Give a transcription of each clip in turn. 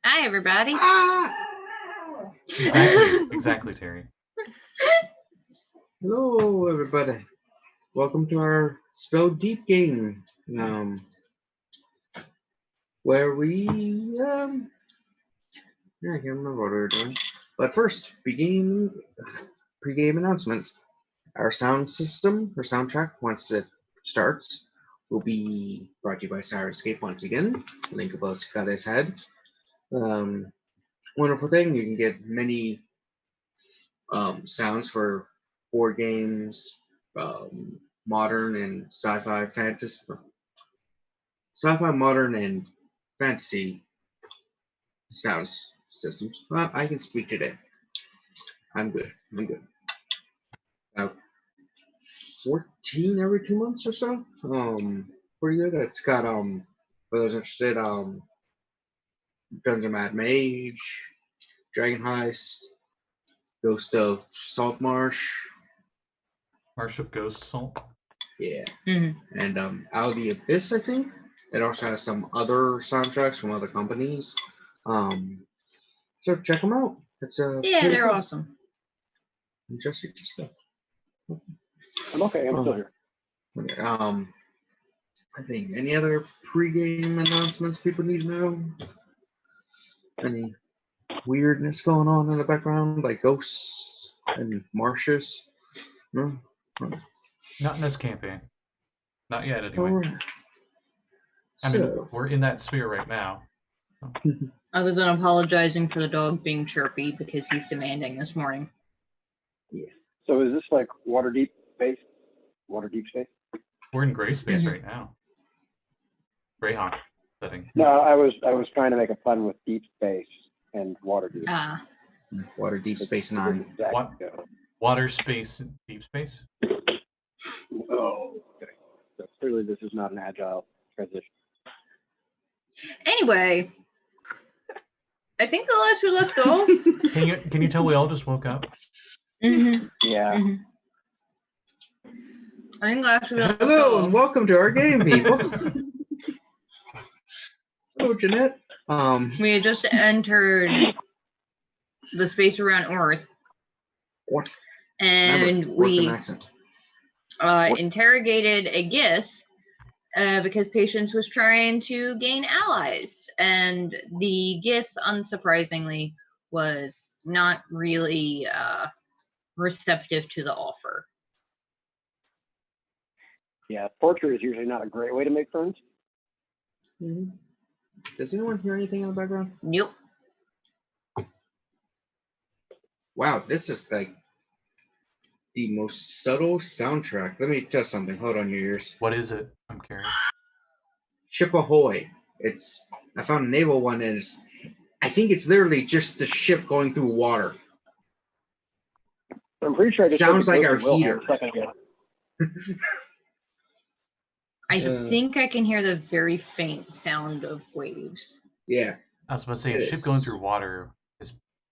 Hi, everybody. Exactly, Terry. Hello, everybody. Welcome to our Spell Deep game, where we, I can't remember what we were doing. But first, pre-game announcements. Our sound system, or soundtrack, once it starts, will be brought to you by Sirenscape once again. Link above Scotty's head. Wonderful thing, you can get many sounds for board games, modern and sci-fi, fantasy, sci-fi, modern, and fantasy sound systems. Well, I can speak today. I'm good. About 14 every 2 months or so. Pretty good. It's got for those interested, Dungeon Mad Mage, Dragon Heist, Ghost of Saltmarsh. Marsh of Ghost Salt. Yeah. Mm-hmm. And Out of the Abyss, I think. It also has some other soundtracks from other companies. So check them out. It's Yeah, they're awesome. Interesting stuff. I'm okay. I'm still here. Okay, I think any other pre-game announcements people need to know? Any weirdness going on in the background, like ghosts and marshes? No. Not in this campaign. Not yet, anyway. Right. I mean, we're in that sphere right now. Other than apologizing for the dog being chirpy because he's demanding this morning. Yeah. So is this like Waterdeep space? Waterdeep space? We're in gray space right now. Greyhawk setting. No, I was trying to make a pun with deep space and Waterdeep. Waterdeep Space 9. Water space, deep space? Oh, okay. So clearly this is not an agile transition. Anyway, I think the last we left off. Can you tell we all just woke up? Mm-hmm. Yeah. Mm-hmm. I think last we left Hello off. and welcome to our game, people. Hello, Jeanette. We had just entered the space around Earth. What? And we accent. interrogated a Gith because Patience was trying to gain allies. And the Gith, unsurprisingly, was not really receptive to the offer. Yeah, torture is usually not a great way to make friends. Mm-hmm. Does anyone hear anything in the background? Nope. Wow, this is like the most subtle soundtrack. Let me test something. Hold on your ears. What is it? I'm curious. Ship Ahoy. I found a naval one, and I think it's literally just the ship going through water. I'm pretty sure I just sounds like our heater. I think I can hear the very faint sound of waves. Yeah. I was about to say, a ship going through water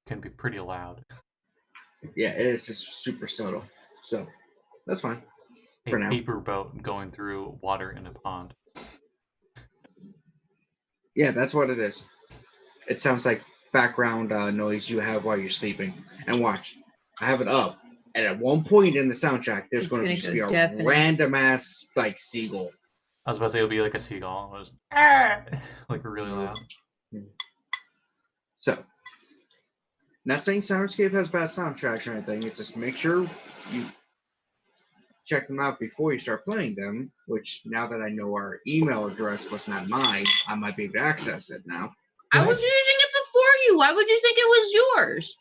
can be pretty loud. Yeah, it's just super subtle. So, that's fine. For now. Paper boat going through water in a pond. Yeah, that's what it is. It sounds like background noise you have while you're sleeping. And watch, I have it up. And at one point in the soundtrack, there's going to be a random ass like seagull. I was about to say it would be like a seagull. It was like really loud. So, not saying Sirenscape has bad soundtracks or anything. It's just make sure you check them out before you start playing them. Which now that I know our email address was not mine, I might be able to access it now. I was using it before you. Why would you think it was yours?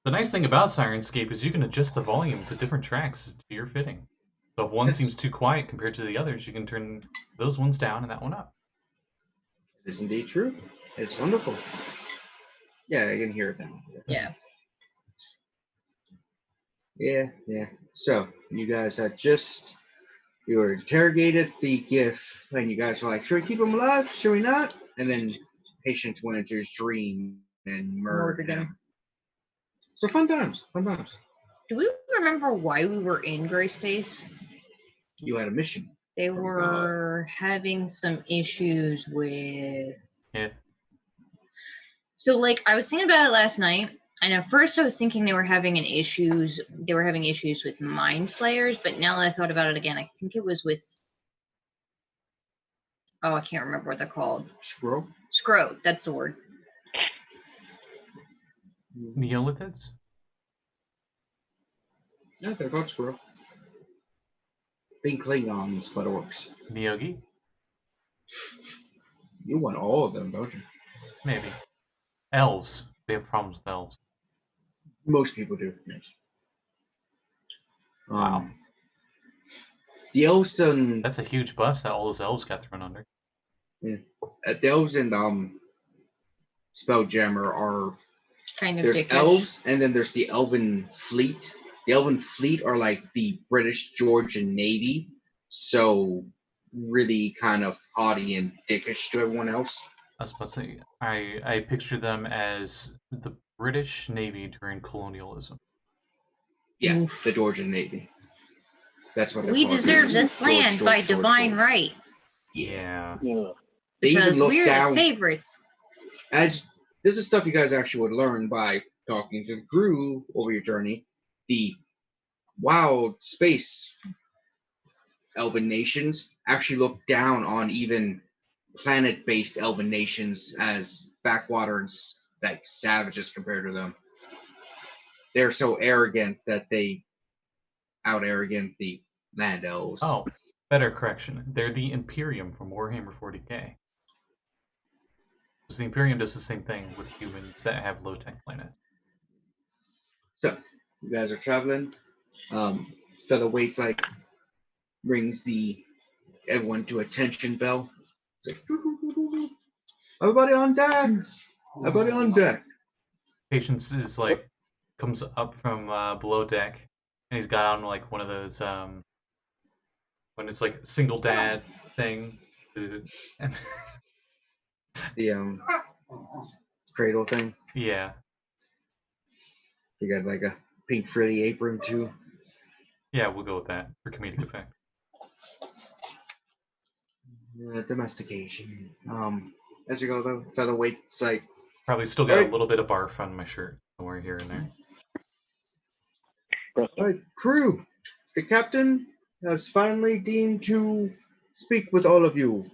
The nice thing about Sirenscape is you can adjust the volume to different tracks to your fitting. So if one seems too quiet compared to the others, you can turn those ones down and that one up. It is indeed true. It's wonderful. Yeah, I can hear it now. Yeah. Yeah. So, you guys you were interrogated the GIF, and you guys were like, should we keep him alive? Should we not? And then Patience went into his dream and murdered him. So fun times. Do we remember why we were in gray space? You had a mission. They were having some issues with... Yeah. So, like, I was thinking about it last night, and at first I was thinking they were having issues with mind flayers, but now that I thought about it again, I think it was with, I can't remember what they're called. Scroll. Scroll, that's the word. Neolithids? Yeah, they're called Scroll. Think Klingons, but orcs. Neogi? You want all of them, don't you? Maybe. Elves. They have problems with elves. Most people do, yes. Wow. The elves and That's a huge bus that all those elves got thrown under. the elves and Spelljammer are Kind of there's dickish. elves and then there's the Elven Fleet. The Elven Fleet are like the British Georgian Navy, so really kind of haughty and dickish to everyone else. I was supposed to say, I picture them as the British Navy during colonialism. Yeah, Oof. the Georgian Navy. That's what they're We called. deserve this land by divine right. Yeah. Yeah. They even Because look we're down the favorites. as this is stuff you guys actually would learn by talking to the crew over your journey. The wild space elven nations actually look down on even planet-based elven nations as backwater and like savages compared to them. They're so arrogant that they out arrogant the land elves. Oh, better correction. They're the Imperium from Warhammer 40k. Because the Imperium does the same thing with humans that have low-tech planets. So you guys are traveling. Featherweight's like rings the everyone to attention bell. Like, everybody on deck! Everybody on deck! Patience is like comes up from below deck, and he's got on like one of those when it's like single dad thing. The cradle thing. Yeah, You got like a pink frilly apron too. yeah, we'll go with that for comedic effect. Domestication. As you go though, Featherweight's like Probably still got Right. a little bit of barf on my shirt somewhere here and there. Presto. Alright, crew, the captain has finally deemed to speak with all of you.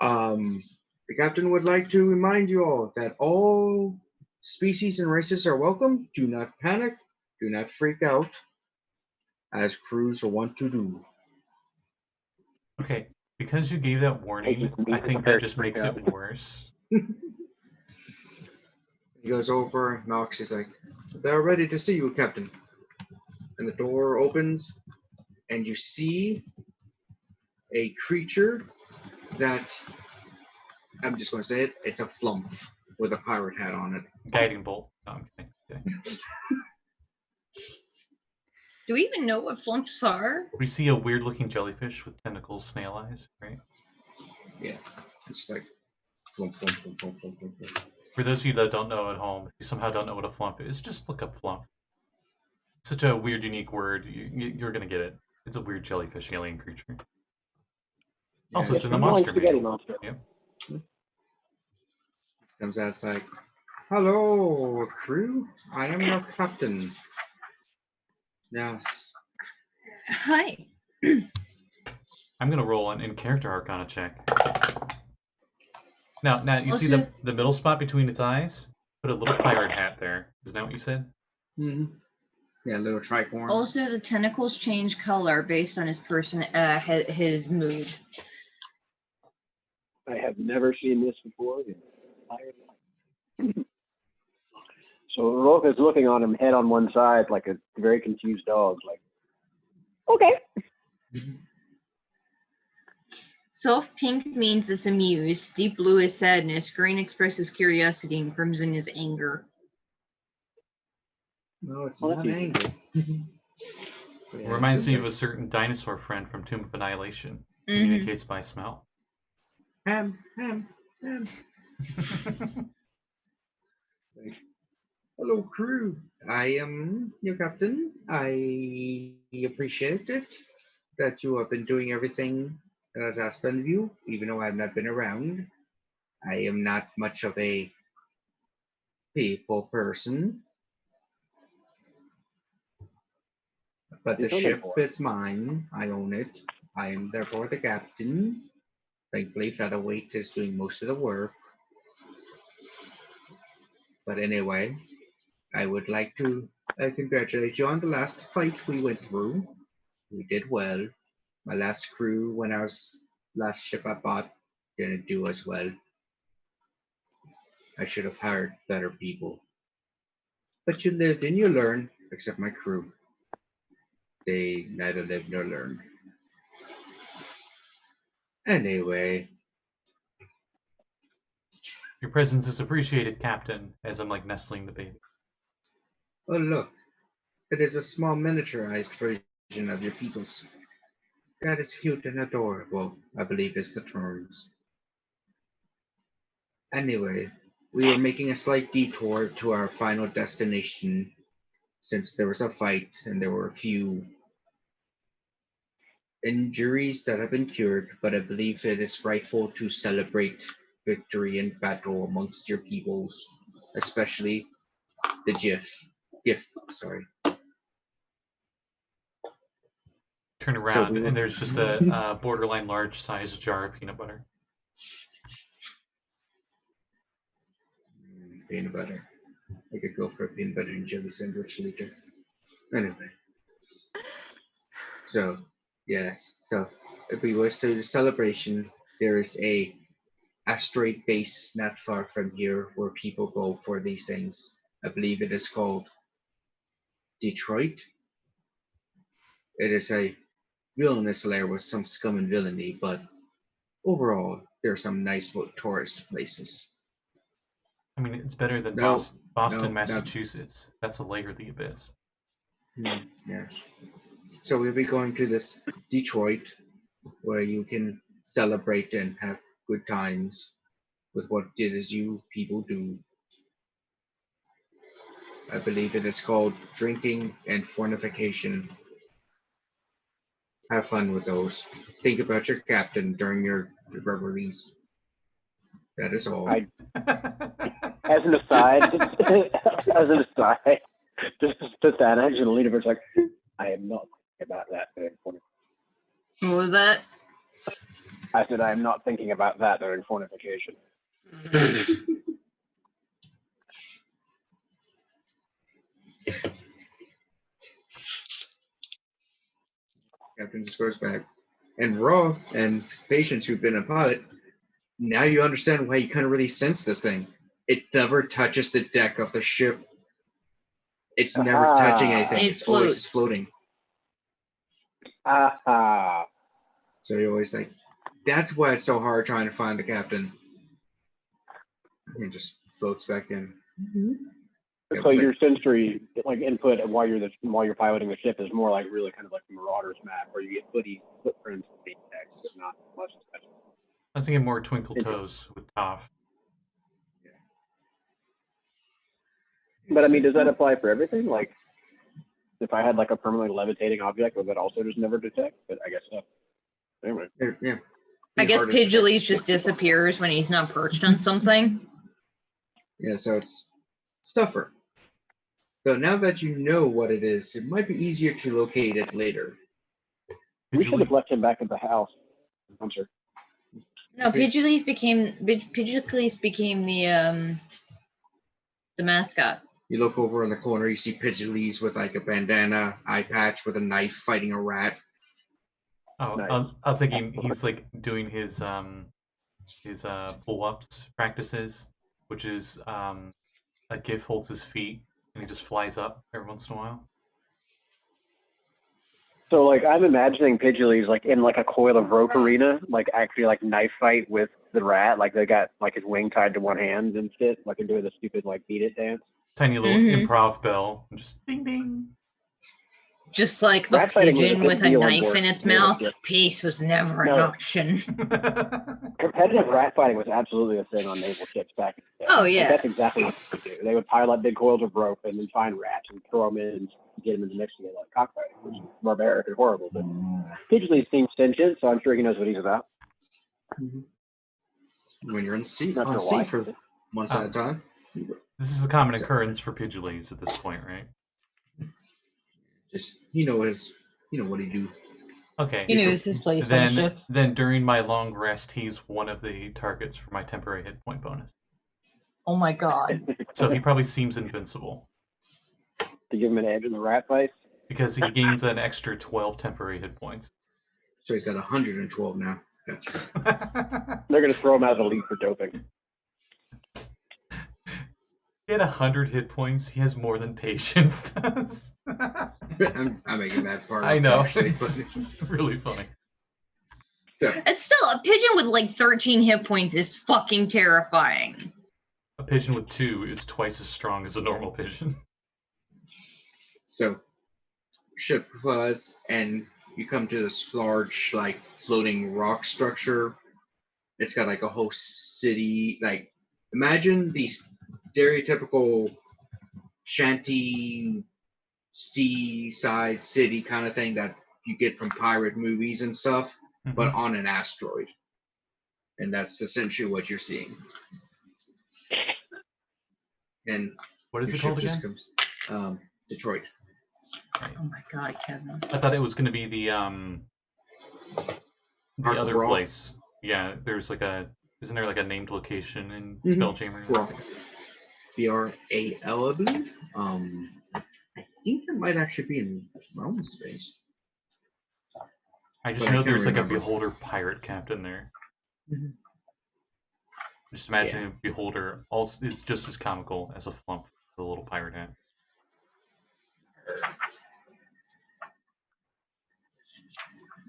The captain would like to remind you all that all species and races are welcome. Do not panic. Do not freak out, as crews want to do. Okay, because you gave that warning, I think that just makes it worse. He goes over, knocks. He's like, "They're ready to see you, Captain." And the door opens, and you see a creature that I'm just going to say it. It's a flump with a pirate hat on it. Guiding bolt. No, I'm kidding. Okay. Do we even know what flumps are? We see a weird-looking jellyfish with tentacles, snail eyes, right? Yeah, it's just like flump, flump, flump, flump, flump, flump, flump. For those of you that don't know at home, if you somehow don't know what a flump is, just look up flump. It's such a weird, unique word. You're gonna get it. It's a weird jellyfish alien creature. Also, Yeah, it's in the Like monster spaghetti manual. monster. Yep. Comes out, it's like, "Hello, crew. I am your captain." Yes. Hi. I'm gonna roll an in-character Arcana check. Now, you see Also- the middle spot between its eyes? Put a little pirate hat there. Isn't that what you said? Mm-hmm. Yeah, little tricorn. Also, the tentacles change color based on his his mood. I have never seen this before. in my entire life. So Rogh is looking on him, head on one side, like a very confused dog. Like, okay. Soft pink means it's amused. Deep blue is sadness. Green expresses curiosity, and crimson is anger. No, it's Well, not that's angry. But It yeah, reminds it's me just of a certain dinosaur friend from Tomb of Annihilation. Mhm. Communicates by smell. ham, ham, ham. Like, "Hello, crew. I am your captain. I appreciate it that you have been doing everything that I was asked of you, even though I have not been around. I am not much of a people person. But the He's only ship 4. is mine. I own it. I am therefore the captain. Thankfully, Featherweight is doing most of the work. But anyway, I would like to congratulate you on the last fight we went through. We did well. My last crew, when I was last ship I bought, didn't do as well. I should have hired better people. But you lived and you learned, except my crew. They neither lived nor learned. Anyway, Your presence is appreciated, Captain, as I'm like nestling the baby. oh look, it is a small miniaturized version of your people's. That is cute and adorable, I believe is the terms. Anyway, we were making a slight detour to our final destination since there was a fight and there were a few injuries that have been cured, but I believe it is rightful to celebrate victory in battle amongst your peoples, especially the GIF, sorry. Turn around, we and there's just a borderline large size jar of peanut butter. Peanut butter. I could go for a peanut butter and jelly sandwich later. Anyway. So, yes. So, if we wish to the celebration, there is a asteroid base not far from here where people go for these things. I believe it is called Detroit. It is a villainous lair with some scum and villainy, but overall, there are some nice tourist places. I mean, it's better than No, Boston, no, Massachusetts. That's a layer of the abyss. Yes. So we'll be going to this Detroit where you can celebrate and have good times with what it is you people do. I believe it is called drinking and fornication. Have fun with those. Think about your captain during your reveries. That is all. As an aside, just to Thanadis and the leader, it's like, I am not thinking about that during fornication. What was that? I said, I am not thinking about that during fornication. Captain just goes back. And Rogh and Patience who've been a pilot, now you understand why you couldn't really sense this thing. It never touches the deck of the ship. It's never touching anything. It It's always floats. floating. So you're always like, that's why it's so hard trying to find the captain. And it just floats back in. So your sensory input while you're piloting the ship is more like really kind of like the Marauders map, where you get footprints in the text, but not much special. I was thinking more Twinkle Toes with Toph. But I mean, does that apply for everything? Like, if I had like a permanently levitating object, would that also just never detect? But I guess so. Anyway. Yeah. I guess Pidgeot's just disappears when he's not perched on something. Yeah, so it's stuffer. So now that you know what it is, it might be easier to locate it later. We should have left him back at the house. I'm sorry. No, Pidgeot's became the mascot. You look over in the corner, you see Pidgeot's with like a bandana, eye patch with a knife fighting a rat. Oh, nice. I was thinking he's like doing his pull-ups practices, which is a GIF holds his feet and he just flies up every once in a while. So like I'm imagining Pidgeot's like in like a coil of rope arena, like actually like knife fight with the rat, like they got like his wing tied to one hand and shit, like they're doing the stupid like beat it dance. Tiny little improv bell, and just ding ding. Just like a pigeon with a knife in its mouth. Peace was never an option. Competitive rat fighting was absolutely a thing on naval ships back in the day. Oh, yeah. Like, that's exactly what they would do. They would pile up big coils of rope and then find rats and throw them in and get them in the mix and get like cockfighting, which is barbaric and horrible. But Pidgeot's seems sentient, so I'm sure he knows what he's about. When you're on sea for for months at a time. This is a common So- occurrence for Pidgeolis at this point, right? Just what he do. Okay. He knows his place on the ship. Then during my long rest, he's one of the targets for my temporary hit point bonus. Oh my god. So he probably seems invincible To give him an edge in the rat fight. because he gains an extra 12 temporary hit points. So he's at 112 now. Gotcha. They're gonna throw him out of the league for doping. He had 100 hit points. He has more than Patience does. I'm making that part. I up, know. actually, It's but- really funny. So It's still a pigeon with like 13 hit points is fucking terrifying. A pigeon with 2 is twice as strong as a normal pigeon. So, ship flies, and you come to this large, like, floating rock structure. It's got, like, a whole city. Like, imagine the stereotypical shanty seaside city kind of thing that you get from pirate movies and stuff, but on an asteroid. And that's essentially what you're seeing. And What is your it called ship just again? comes, Detroit. Oh my god, Kevin. I thought it was going to be the other Rogh. place. Yeah, there's like isn't there like a named location in Mhm. Spelljammer? Rogh. BRAL, I believe. I think that might actually be in realm space. I just But I know can't there's like a remember. Beholder pirate captain there. Mhm. Just imagine if Beholder also is just as comical as a Flump, the little pirate hat.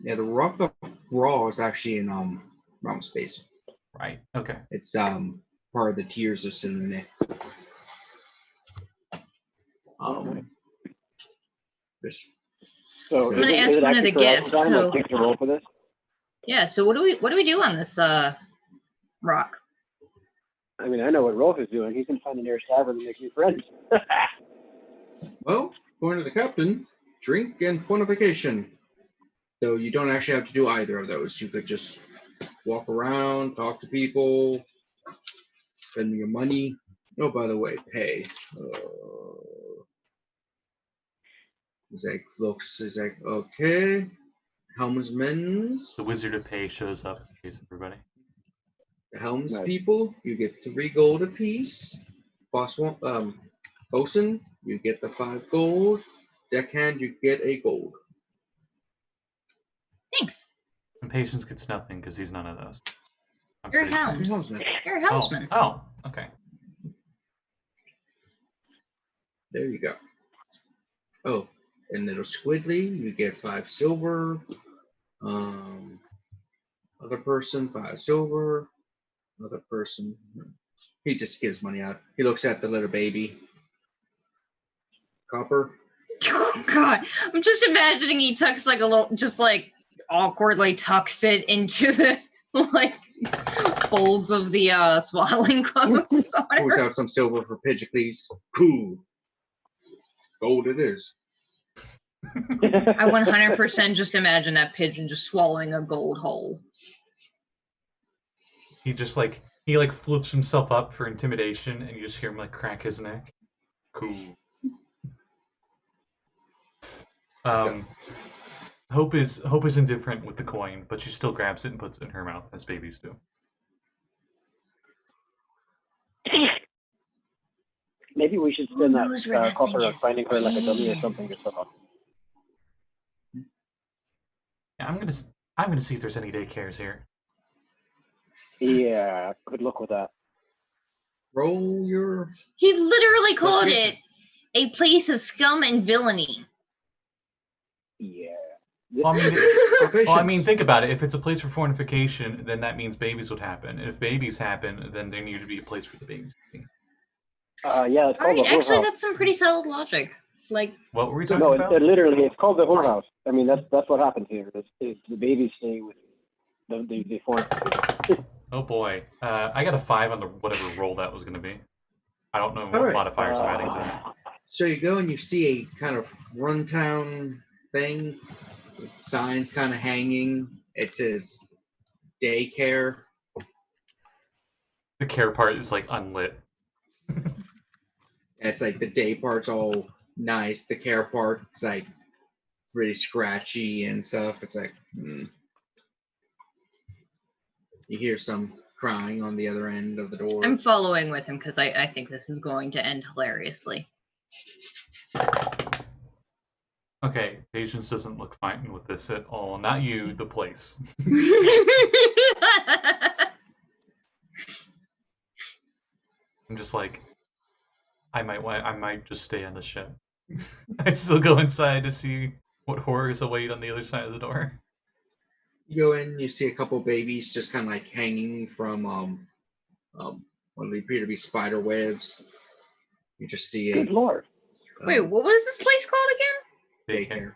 Yeah, the Rock of Rogh is actually in realm space. Right. Okay. It's part of the tiers of Serene. There's So I'm gonna is it- ask is it one of actually the correct gifts, time, so- like, take the roll for this? Yeah, so what do we do on this rock? I mean, I know what Rolf is doing. He's gonna find the nearest tavern and make new friends. well, according to the captain, drink and fortification. So you don't actually have to do either of those. You could just walk around, talk to people, spend your money. Oh, by the way, pay. Zach looks, is like, okay. Helmsmen's, The Wizard of Pay shows up and pays everybody. the helms Nice. people, you get 3 gold apiece. Boss one, bosun, you get the 5 gold. Deckhand, you get a gold. Thanks. And Patience gets nothing because he's none of those. I'm You're a pretty sure. helms. Helmsman. You're a helmsman. Oh, okay. There you go. Oh, and little squiddly, you get 5 silver. Other person, 5 silver. Other person, he just gives money out. He looks at the little baby. Copper. Oh god, I'm just imagining he tucks like a little, just like awkwardly tucks it into the like folds of the swaddling clothes. or Pulls whatever. out some silver for Pidgeotles. Cool. Gold it is. I 100% just imagine that pigeon just swallowing a gold whole. He just like he like flips himself up for intimidation, and you just hear him like crack his neck. Cool. Hope is indifferent with the coin, but she still grabs it and puts it in her mouth as babies do. Maybe we should spend Who knows where that that copper thing of is? finding her like a dummy or something to sell. Yeah, I'm gonna see if there's any daycares here. Yeah, good luck with that. Roll your. He literally called Investigation. it a place of scum and villainy. Yeah. Well, I mean, Proficiency. well, I mean, think about it. If it's a place for fortification, then that means babies would happen. And if babies happen, then there needed to be a place for the babies. Yeah, it's called Alright, the actually, whorehouse. that's some pretty solid logic. Like, What were we So- talking No, about? it literally, it's called the whorehouse. I mean, that's what happens here. It's the babies stay with the foreign. Oh boy, I got a 5 on the whatever roll that was going to be. I don't know what Alright. modifiers I'm adding to that. So you go and you see a kind of runtown thing. With signs kind of hanging. It says daycare. The care part is like unlit. It's like the day part's all nice. The care part is like really scratchy and stuff. It's like, You hear some crying on the other end of the door. I'm following with him because I think this is going to end hilariously. Okay, Patience doesn't look fine with this at all. Not you, the place. I'm just like, I might just stay on the ship. I'd still go inside to see what horrors await on the other side of the door. You go in, you see a couple babies just kind of like hanging from what appear to be spider webs. You just see a Good lord. Wait, what was this place called again? daycare.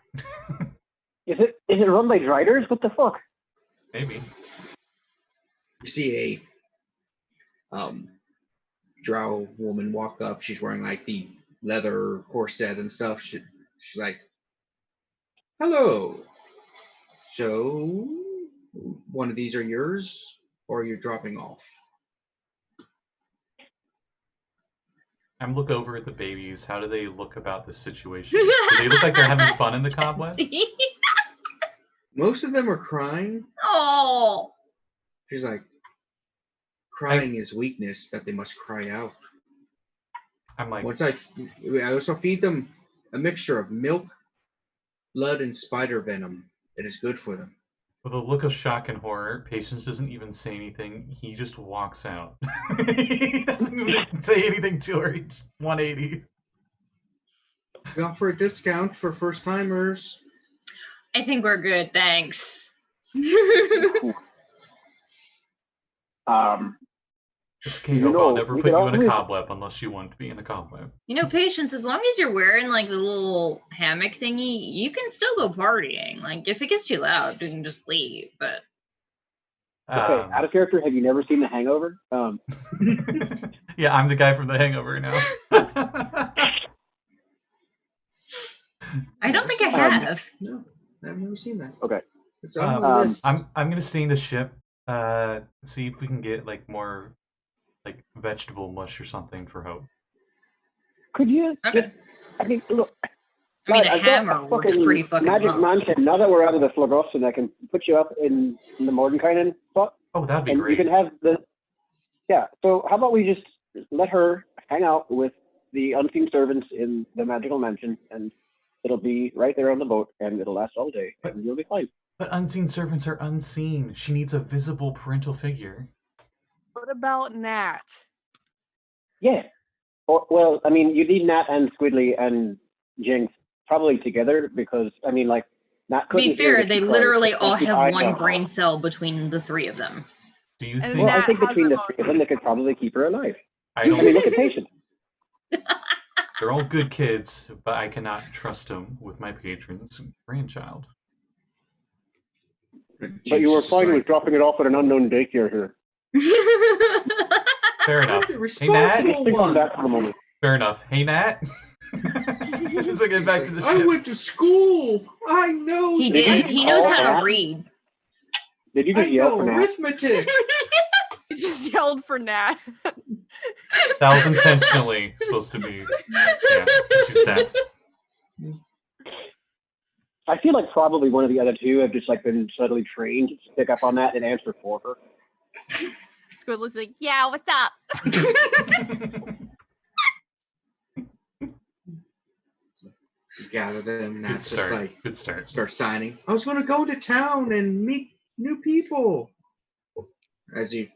Is it run by driders? What the fuck? Maybe. You see a drow woman walk up. She's wearing like the leather corset and stuff. She's like, "Hello. So, one of these are yours, or you're dropping off?" I'm look over at the babies. How do they look about this situation? Do they look like they're having fun in the cobweb? See? Most of them are crying. Oh. She's like, crying is weakness that they must cry out. I'm like, Once I also feed them a mixture of milk, blood, and spider venom. It is good for them. with a look of shock and horror, Patience doesn't even say anything. He just walks out. He doesn't even say anything to her. He just 180s. We offer a discount for first timers. I think we're good, thanks. Just You know, I'll never we put could you in a always- cobweb unless you want to be in a cobweb. You know, Patience, as long as you're wearing like the little hammock thingy, you can still go partying. Like, if it gets too loud, you can just leave. But Okay, out of character, have you never seen The Hangover? Yeah, I'm the guy from The Hangover now. I don't think I have. No, I've never seen that. Okay. It's on the I'm list. gonna stay in the ship. See if we can get like more like vegetable mush or something for Hope. Could you? Okay. Just, I mean, look. I mean, a I've got hammer works fucking pretty fucking magic well. mansion. Now that we're out of the Flagoston, I can put you up in the Mordenkainen spot, Oh, that'd be and great. you can have the. Yeah. So how about we just let her hang out with the unseen servants in the magical mansion, and it'll be right there on the boat, and it'll last all day, and you'll be fine. But unseen servants are unseen. She needs a visible parental figure. What about Nat? Yeah. Or, well, I mean, you need Nat and Squidly and Jinx probably together because, I mean, like, Nat To be couldn't hear fair, that they she cried, literally but all she have cried one out. brain cell between the three of them. Do you And think? Well, I Nat think has between the the three of most- them, they could probably keep her alive. I I mean, don't. look at Patient. They're all good kids, but I cannot trust them with my patron's grandchild. But you were fine with dropping it off at an unknown daycare here. Fair enough. The Hey, Nat. responsible Think on one. that for a moment. Fair enough. Hey, Nat. Let's get back to the I ship. went to school. I know. He Did did. you He knows call how to Nat? read. Did you I just yell know for Nat? arithmetic. You just yelled for Nat. That was intentionally supposed to be. Yeah, she's deaf. I feel like probably one of the other two have just like been subtly trained to pick up on that and answer for her. Squidly's like, yeah, what's up? Gather them. Good Nat's just start. like Good start. start signing. I was going to go to town and meet new people. As you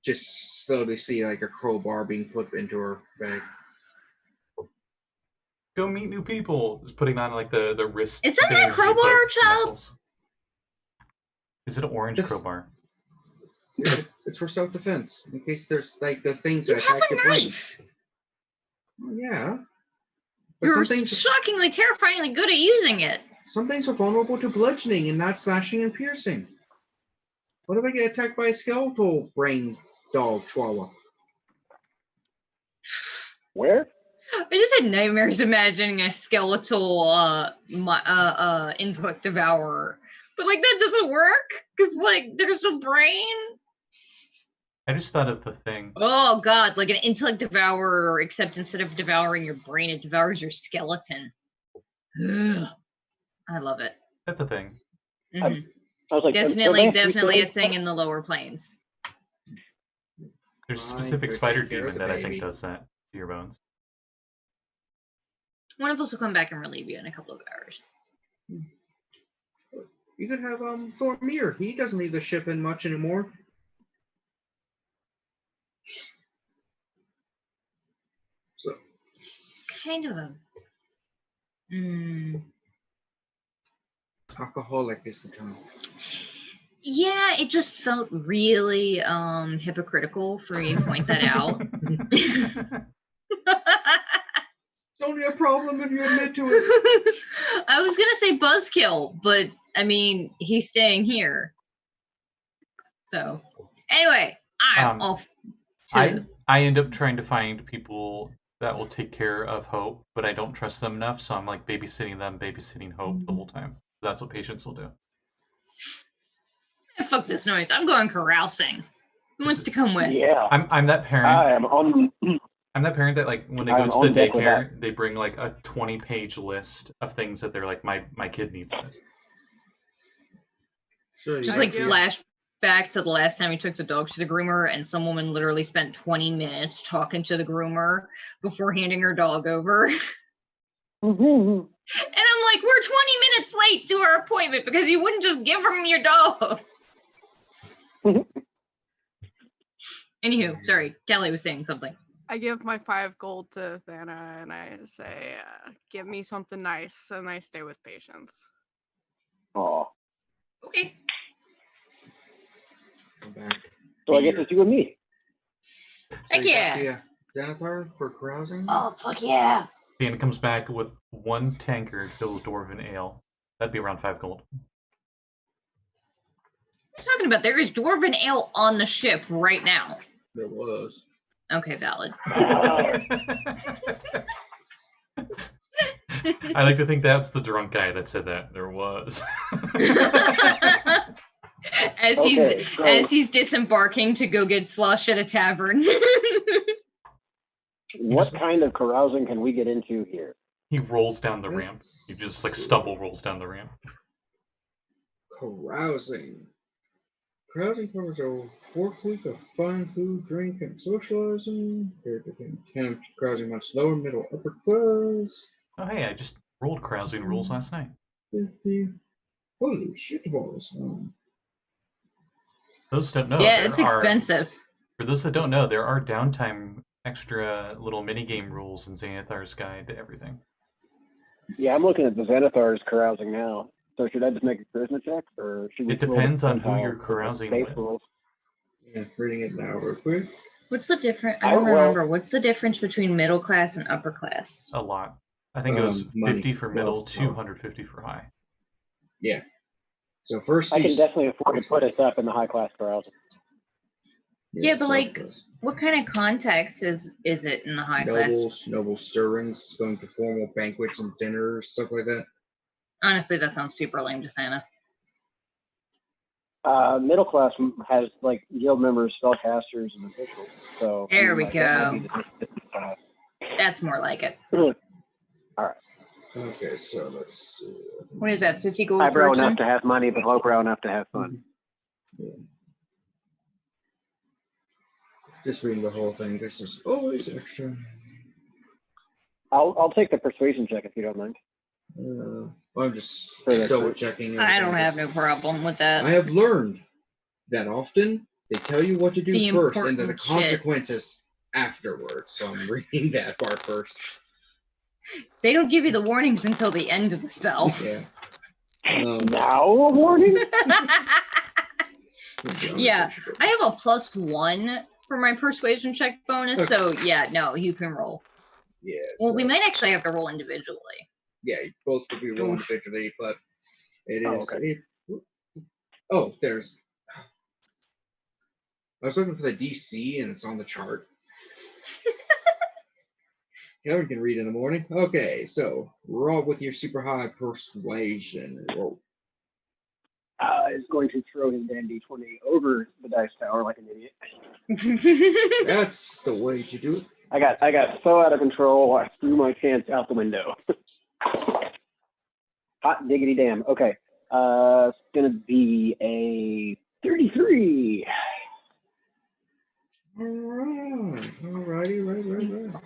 just slowly see like a crowbar being put into her bag. Go meet new people. Just putting on like the wrist. Is that my bands you put crowbar, to child? knuckles. Is it an orange Yes. crowbar? It's for self-defense in case there's like the things You that have attack a your brain. knife. Well, yeah. But You're some things shockingly, terrifyingly good at using it. are vulnerable to bludgeoning and not slashing and piercing. What if I get attacked by a skeletal brain dog chihuahua? Where? I just had nightmares imagining a skeletal intellect devourer. But like that doesn't work because like there's no brain. I just thought of the thing. Oh god, like an intellect devourer, except instead of devouring your brain, it devours your skeleton. Ugh. I love it. That's a thing. Mhm. I was like, Definitely "Am I a feeling- thing in the lower planes. There's a Fine, specific go spider take care of demon the that I think baby. does that to your bones. One of us will come back and relieve you in a couple of hours. You could have Thormir. He doesn't leave the ship in much anymore. So It's kind of a alcoholic is the term. yeah, it just felt really hypocritical for you to point that out. It's only a problem if you admit to it. I was gonna say buzzkill, but I mean he's staying here. So anyway, I'm off to I end up trying to find people that will take care of Hope, but I don't trust them enough, so I'm like babysitting them, babysitting Hope the whole time. That's what patients will do. fuck this noise. I'm going carousing. Who wants to come with? Yeah, I'm that parent. I am on. I'm that parent that like when they I go am to the on deck with daycare, they bring like a 20-page list of things that they're like, my kid needs this. Sure, Just you like got- flash back to the last time he took the dog to the groomer, and some woman literally spent 20 minutes talking to the groomer before handing her dog over. And I'm like, we're 20 minutes late to our appointment because you wouldn't just give him your dog. Anywho, sorry, Callie was saying something. I give my 5 gold to Thana and I say, give me something nice, and I stay with patients. Oh, Okay. Come back. so I guess it's you and me. Heck So you yeah. got the Xanathar for carousing? Oh, fuck yeah. Dan comes back with 1 tankard filled with dwarven ale. That'd be around 5 gold. What are you talking about? There is dwarven ale on the ship right now. There was. Okay, valid. I like to think that's the drunk guy that said that. There was. Okay, so- as he's disembarking to go get slush at a tavern. What kind of carousing can we get into here? He rolls down the ramp. He just like stumble rolls down the ramp. Carousing. Carousing covers a work week of fun, food, drink, and socializing. Character can attempt carousing much lower, middle, upper class. Oh hey, I just rolled carousing rules last night. 50. Holy shit balls. Those that don't know, Yeah, there it's are, expensive. for those that don't know, there are downtime extra little minigame rules in Xanathar's Guide to Everything. Yeah, I'm looking at the Xanathar's carousing now. So should I just make a charisma check, or should we? It depends roll on who percentile you're for the carousing base with. rules? Yeah, reading it now real quick. What's the difference? I Oh, don't well- remember. What's the difference between middle class and upper class? A lot. I think it was Money. 50 for middle, Well, 250 for high. Yeah. So first I can you- definitely afford to put us up in the high class carousing. Yeah, but so like, it goes. what kind of context is it in the high class? noble stirrings, going to formal banquets and dinners, stuff like that. Honestly, that sounds super lame to Thana. Middle class has like guild members, spellcasters, and officials. So There we like, that might go. be the- That's more like it. Okay, so let's see. What is that? 50 gold per Highbrow person? enough to have money, but lowbrow enough to have fun. Yeah. Just reading the whole thing. This is always extra. I'll take the persuasion check if you don't mind. I'm just For the double truth. checking. I don't everything. have no problem with that. I have learned that often they tell you what to do The first and then the important shit. consequences afterwards. So I'm reading that part first. They don't give you the warnings until the end of the spell. Yeah. Now a warning? Yeah, I have a +1 for my persuasion check bonus, so yeah, no, you can roll. Yeah. Well, so- we might actually have to roll individually. Yeah, both will be rolled Oof. individually, but it Oh, is. okay. There's. I was looking for the DC and it's on the chart. Kevin can read in the morning. Okay, so roll with your super high persuasion. Roll. is going to throw his damn D20 over the dice tower like an idiot. That's the way to do it. I got so out of control, I threw my chance out the window. Hot diggity damn. Okay. It's gonna be a 33. Alrighty, right.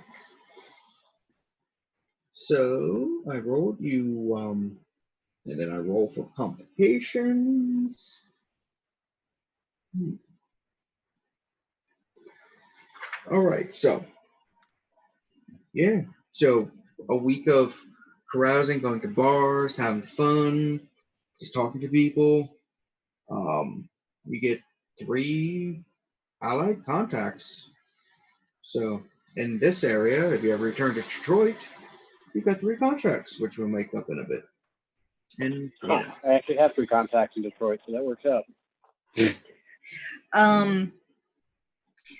So I rolled you, and then I roll for complications. All right, so yeah, so a week of carousing, going to bars, having fun, just talking to people. You get 3 allied contacts. So in this area, if you ever return to Detroit, you've got 3 contracts, which we'll make up in a bit. And Oh, I actually have 3 contacts in Detroit, so that works out.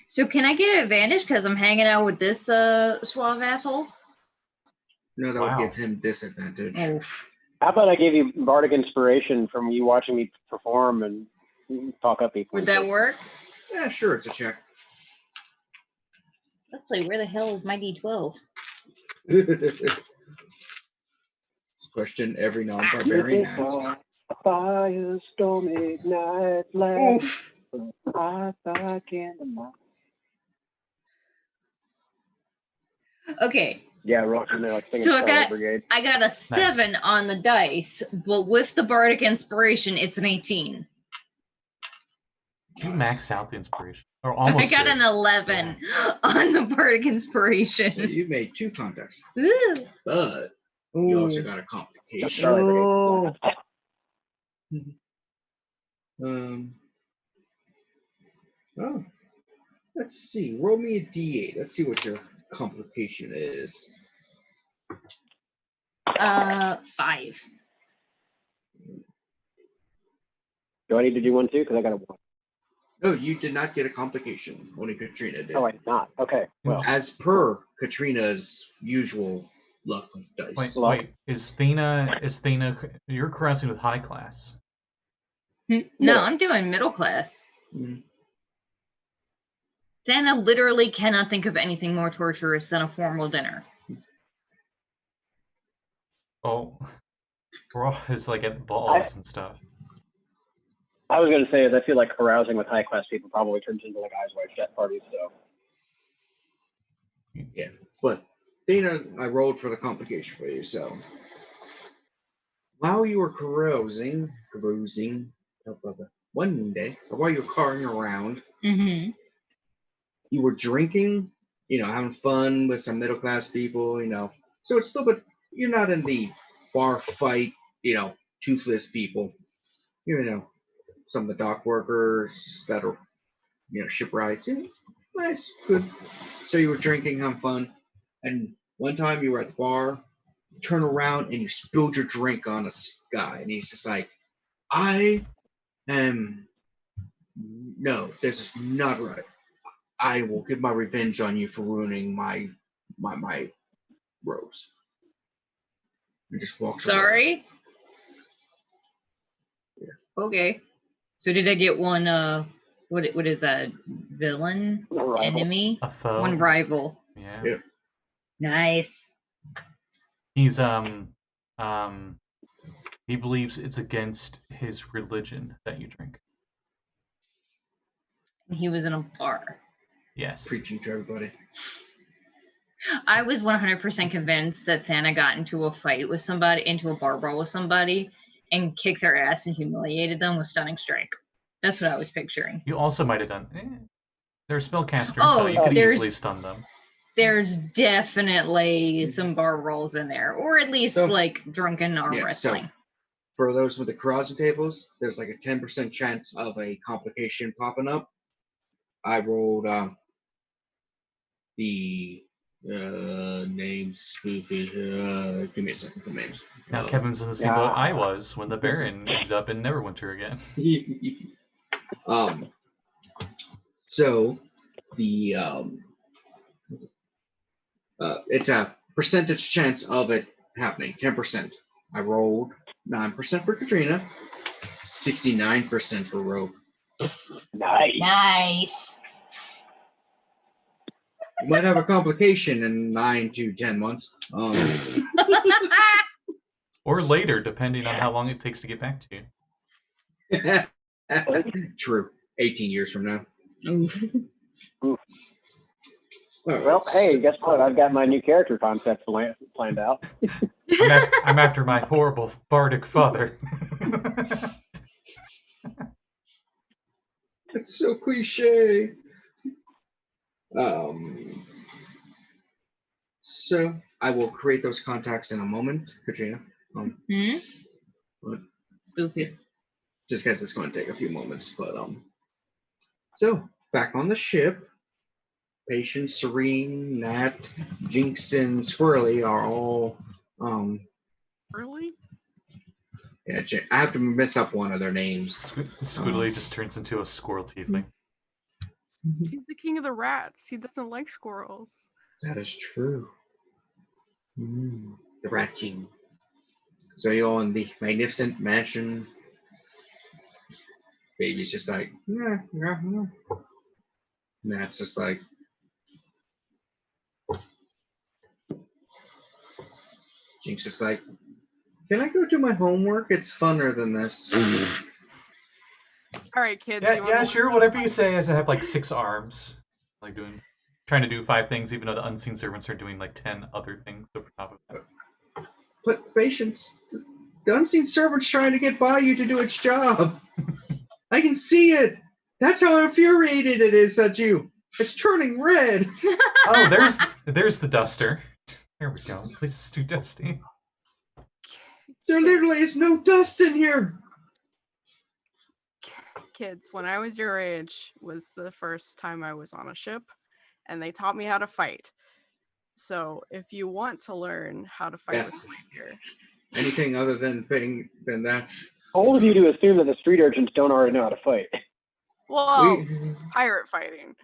So can I get an advantage because I'm hanging out with this suave asshole? no, that Wow. would give him disadvantage. Oh, How about I give you bardic inspiration from you watching me perform and talk up people? would that work? Yeah, sure, it's a check. Let's play. Where the hell is my D12? It's a question every non-barbarian asks. Firestorm ignite light. Oof. I candlelight. Okay, Yeah, Rock in there like singing So I Starlight got- Brigade. I got a 7 on the dice, but with the bardic inspiration, it's an 18. You maxed out the inspiration, or I almost. got did. an 11 on the bardic So inspiration. you made 2 contacts, Ooh. but you also Ooh. got a complication. Starlight Brigade. Ooh. Oh, let's see. Roll me a d8. Let's see what your complication is. 5. Do I need to do one too? Because I got a 1. No, you did not get a complication. Only Katrina did. Oh, I did not. Okay. Well, As per Katrina's usual luck dice. Wait. Is Thena? You're carousing with high class. No, Middle. I'm doing middle class. Mm. Thana literally cannot think of anything more torturous than a formal dinner. Oh, Rogh is like at balls and stuff. I was going to say is I feel like carousing with high class people probably turns into like eyes wide shut parties. So Yeah, but Dana, I rolled for the complication for you. So while you were carousing one day, or while you were carting around, Mm-hmm. you were drinking, having fun with some middle class people, So it's still, but you're not in the bar fight, toothless people. Some of the dock workers that are, shipwrights. Nice, good. So you were drinking, having fun, and one time you were at the bar, you turn around and you spilled your drink on a guy, and he's just like, no, this is not right. I will get my revenge on you for ruining my rose. And just walks away. Sorry? Yeah. Okay. So did I get one, what is that? Villain? a rival. Enemy? A foe. One rival. Yeah. Yeah. Nice. He's he believes it's against his religion that you drink. He was in a bar. Yes. Preaching to everybody. I was 100% convinced that Thana got into a bar brawl with somebody, and kicked their ass and humiliated them with stunning strike. That's what I was picturing. You also might have done. They're spellcasters, Oh, so you could there's- easily stun them. There's definitely some bar rolls in there, or at least So- like drunken arm Yeah, so- wrestling. For those with the carousing tables, there's like a 10% chance of a complication popping up. I rolled the names. Give me a second for names. Now Kevin's in the same boat I was when the Baron ended up in Neverwinter again. So the it's a percentage chance of it happening. 10%. I rolled 9% for Katrina. 69% for Rogh. Nice. Nice. You might have a complication in 9 to 10 months. Or later, depending on how long it takes to get back to you. True. 18 years from now. Oof. Oof. All Well, right, hey, so- guess what? I've got my new character concept planned out. I'm after my horrible bardic father. It's so cliche. So I will create those contacts in a moment, Katrina. Hmm? But Spooky. just because it's going to take a few moments, but So back on the ship, Patient, Serene, Nat, Jinx, and Squirrely are all Really? Yeah, I have to mess up one of their names. Squiddly just turns into a squirrel tiefling. He's the king of the rats. He doesn't like squirrels. That is true. The Rat King. So you're all in the magnificent mansion. Baby's just like, yeah. And that's just like, Jinx is like, can I go do my homework? It's funner than this. All right, kids. Yeah, you yeah, wanna- sure. Whatever you say. As I have like 6 arms, like trying to do 5 things, even though the unseen servants are doing like 10 other things over top of that. But patience, the unseen servant's trying to get by you to do its job. I can see it. That's how infuriated it is at you. It's turning red. Oh, there's the duster. There we go. This place is too dusty. There literally is no dust in here. Kids, when I was your age, was the first time I was on a ship, and they taught me how to fight. So if you want to learn how to fight Yes. with Rapier, Anything other than that? Old of you to assume that the street urchins don't already know how to fight. well, We, pirate fighting.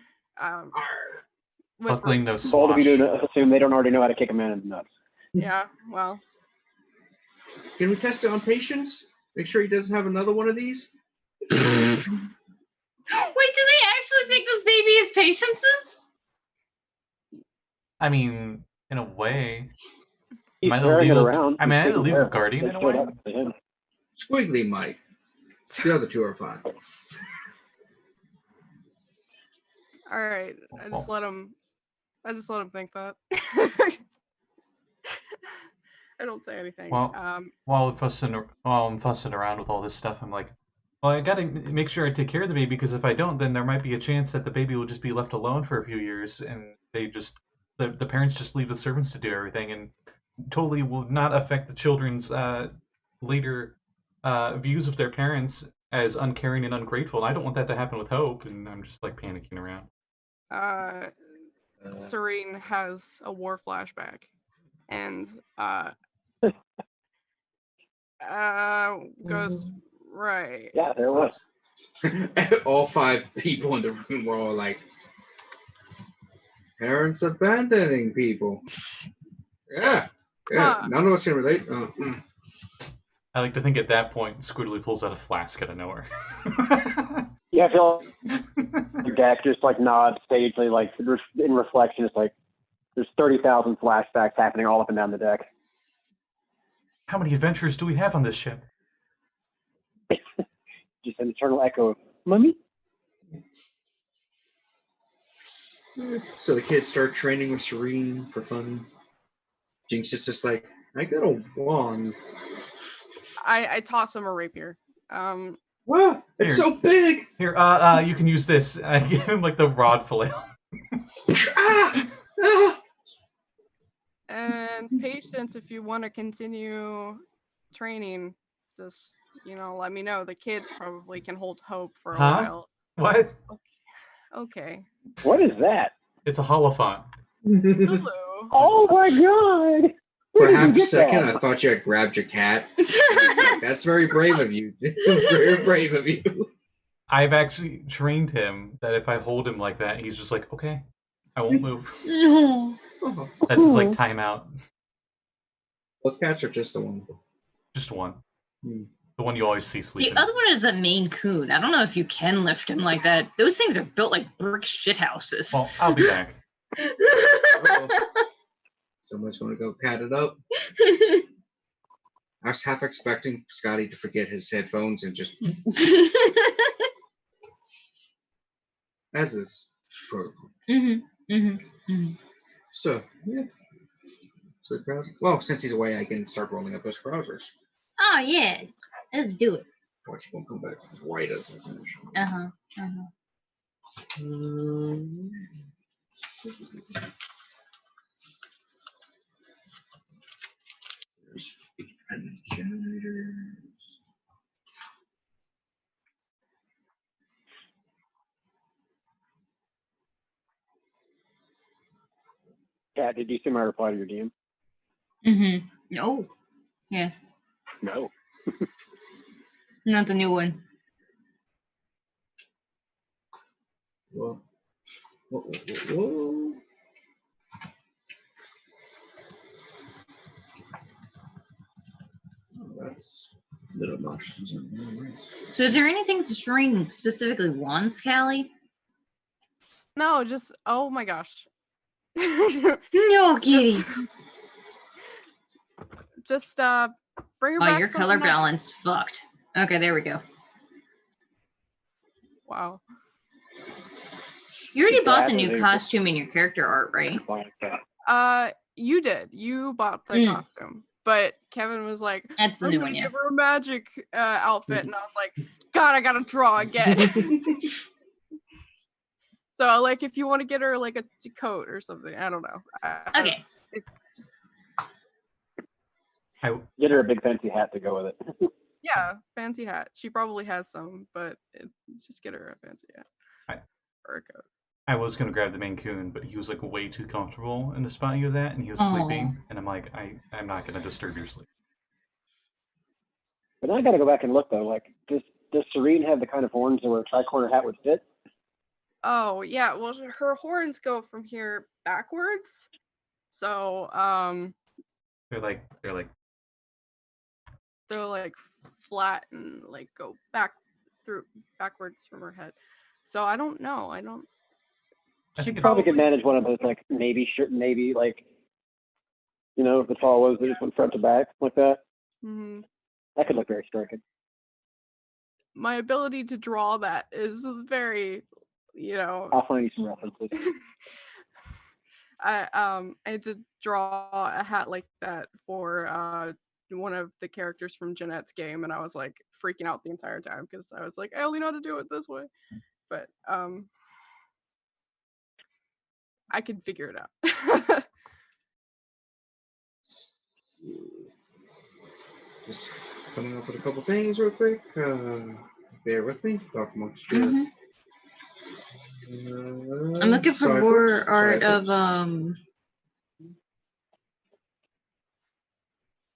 With Buckling no Bold of you swash. to assume they don't already know how to kick a man in the nuts. yeah, well, can we test it on patience? Make sure he doesn't have another one of these. Wait, do they actually think this baby is Patience's? I mean, in a way. He's Am I the carrying it legal- around. I mean, am I the Taking legal care of it. guardian They in a showed way? up to him. Squiggly might. The other two are fine. all right. I just let him think that. I don't say anything. Well, while I'm fussing around with all this stuff, I'm like, well, I gotta make sure I take care of the baby, because if I don't, then there might be a chance that the baby will just be left alone for a few years, and the parents just leave the servants to do everything, and totally will not affect the children's later views of their parents as uncaring and ungrateful. And I don't want that to happen with Hope, and I'm just like panicking around. Serene has a war flashback, and goes right. Yeah, there was. All 5 people in the room were all like, parents abandoning people. Yeah. Huh. None of us can relate. I like to think at that point, Squiddly pulls out a flask out of nowhere. Yeah, I feel like Dak just like nods sagely, like in reflection. It's like there's 30,000 flashbacks happening all up and down the deck. How many adventures do we have on this ship? Just an eternal echo of "Mummy." So the kids start training with Serene for fun. Jinx is just like, I got a wand. I toss him a rapier. Wow, it's so big. Here, you can use this. I give him like the rod flail. Ah! Ah! And patience, if you want to continue training, just let me know. The kids probably can hold Hope for a Huh? while. What? Okay. What is that? It's a holophant. Lulu. Oh my god! For Where did half you a get second, that? I thought you had grabbed your cat. That's very brave of you. Very brave of you. I've actually trained him that if I hold him like that, he's just like, okay, I won't move. Oh. That's his like timeout. Both cats are just the one. Just one. Hmm. The one you always see The sleeping. other one is a Maine Coon. I don't know if you can lift him like that. Those things are built like brick shithouses. Well, I'll be back. Someone's going to go pat it up. I was half expecting Scotty to forget his headphones and just, as is protocol. So, yeah. So the browser. Well, since he's away, I can start rolling up those browsers. Oh yeah, let's do it. Watch, won't come back as white as I finish. There's independent generators. Yeah, did you see my reply to your DM? Oh, yeah, No. not the new one. Whoa. Whoa, whoa, whoa, whoa. Oh, that's a little much. So, is there anything Serene specifically wants, Callie? No, just oh my gosh. No, kitty. Just bring her Oh, back. your color something nice. balance fucked. Okay, there we go. Wow. You already bought the That is new a- costume in your character art, right? You did. You bought the costume, but Kevin was like, That's the "I'm new gonna one, yeah. give her a magic outfit," and I was like, "God, I gotta draw again." So, like, if you want to get her like a coat or something, I don't know. Okay. Get her a big fancy hat to go with it. Yeah, fancy hat. She probably has some, but just get her a fancy hat or a coat. I was gonna grab the Maine Coon, but he was like way too comfortable in the spot he was at, and he was Aw. sleeping. And I'm like, I'm not gonna disturb your sleep. But now I gotta go back and look though. Like, does Serene have the kind of horns where a tri-corner hat would fit? Oh yeah, well her horns go from here backwards. So They're like flat and like go backwards from her head. So I don't know. I don't. I She think it- Probably could manage one of those like navy shirt, navy like, you know, the tall ones that just went front to back like that. Mhm. That could look very striking. My ability to draw that is very, you know. I'll find you some references. I had to draw a hat like that for one of the characters from Jeanette's game, and I was like freaking out the entire time because I was like, I only know how to do it this way, but I could figure it out. Just coming up with a couple things real quick. Bear with me. Talk amongst you. I'm looking for Sorry, more folks. art Sorry, of folks.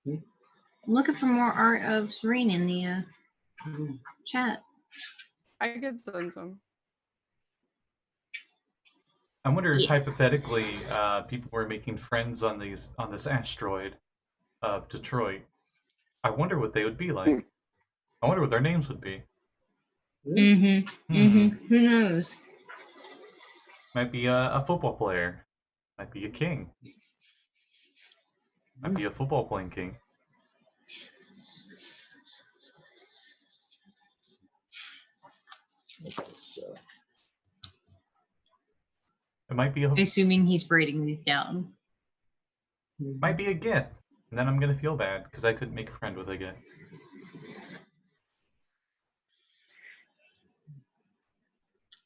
I'm looking for more art of Serene in the chat. I could send some. I wonder if Yeah. hypothetically people were making friends on this asteroid of Detroit. I wonder what they would be like. I wonder what their names would be. Who knows? Might be a football player. Might be a king. Might be a football playing king. It might be Assuming he's braiding these down. might be a Gith. And then I'm gonna feel bad because I couldn't make a friend with a Gith.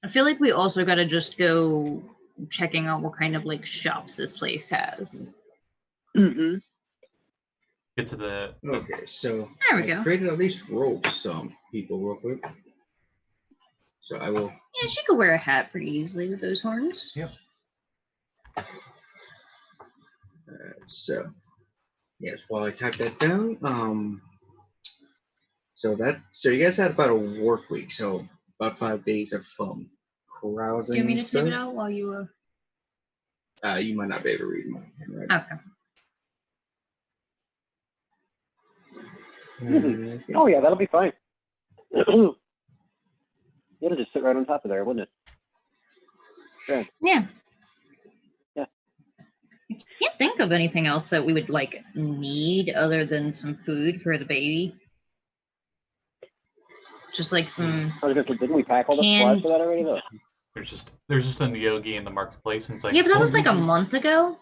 I feel like we also gotta just go checking out what kind of like shops this place has. Mm-hmm. Get to the Okay, so There we I go. created at least rope some people real quick. So I will. Yeah, she could wear a hat pretty easily with those horns. Yep. So yes, while I type that down, so you guys had about a work week, so about 5 days of carousing. Do you want me and to type stuff. it out while you You might not be able to read my handwriting. Okay. Oh yeah, that'll be fine. It'll just sit right on top of there, wouldn't it? Yeah. Yeah. I can't think of anything else that we would like need other than some food for the baby. Just like some. I was gonna say, didn't we pack all the supplies for that already though? There's just a yogi in the marketplace, and it's like, Yeah, but that was like a "Slave, month ago.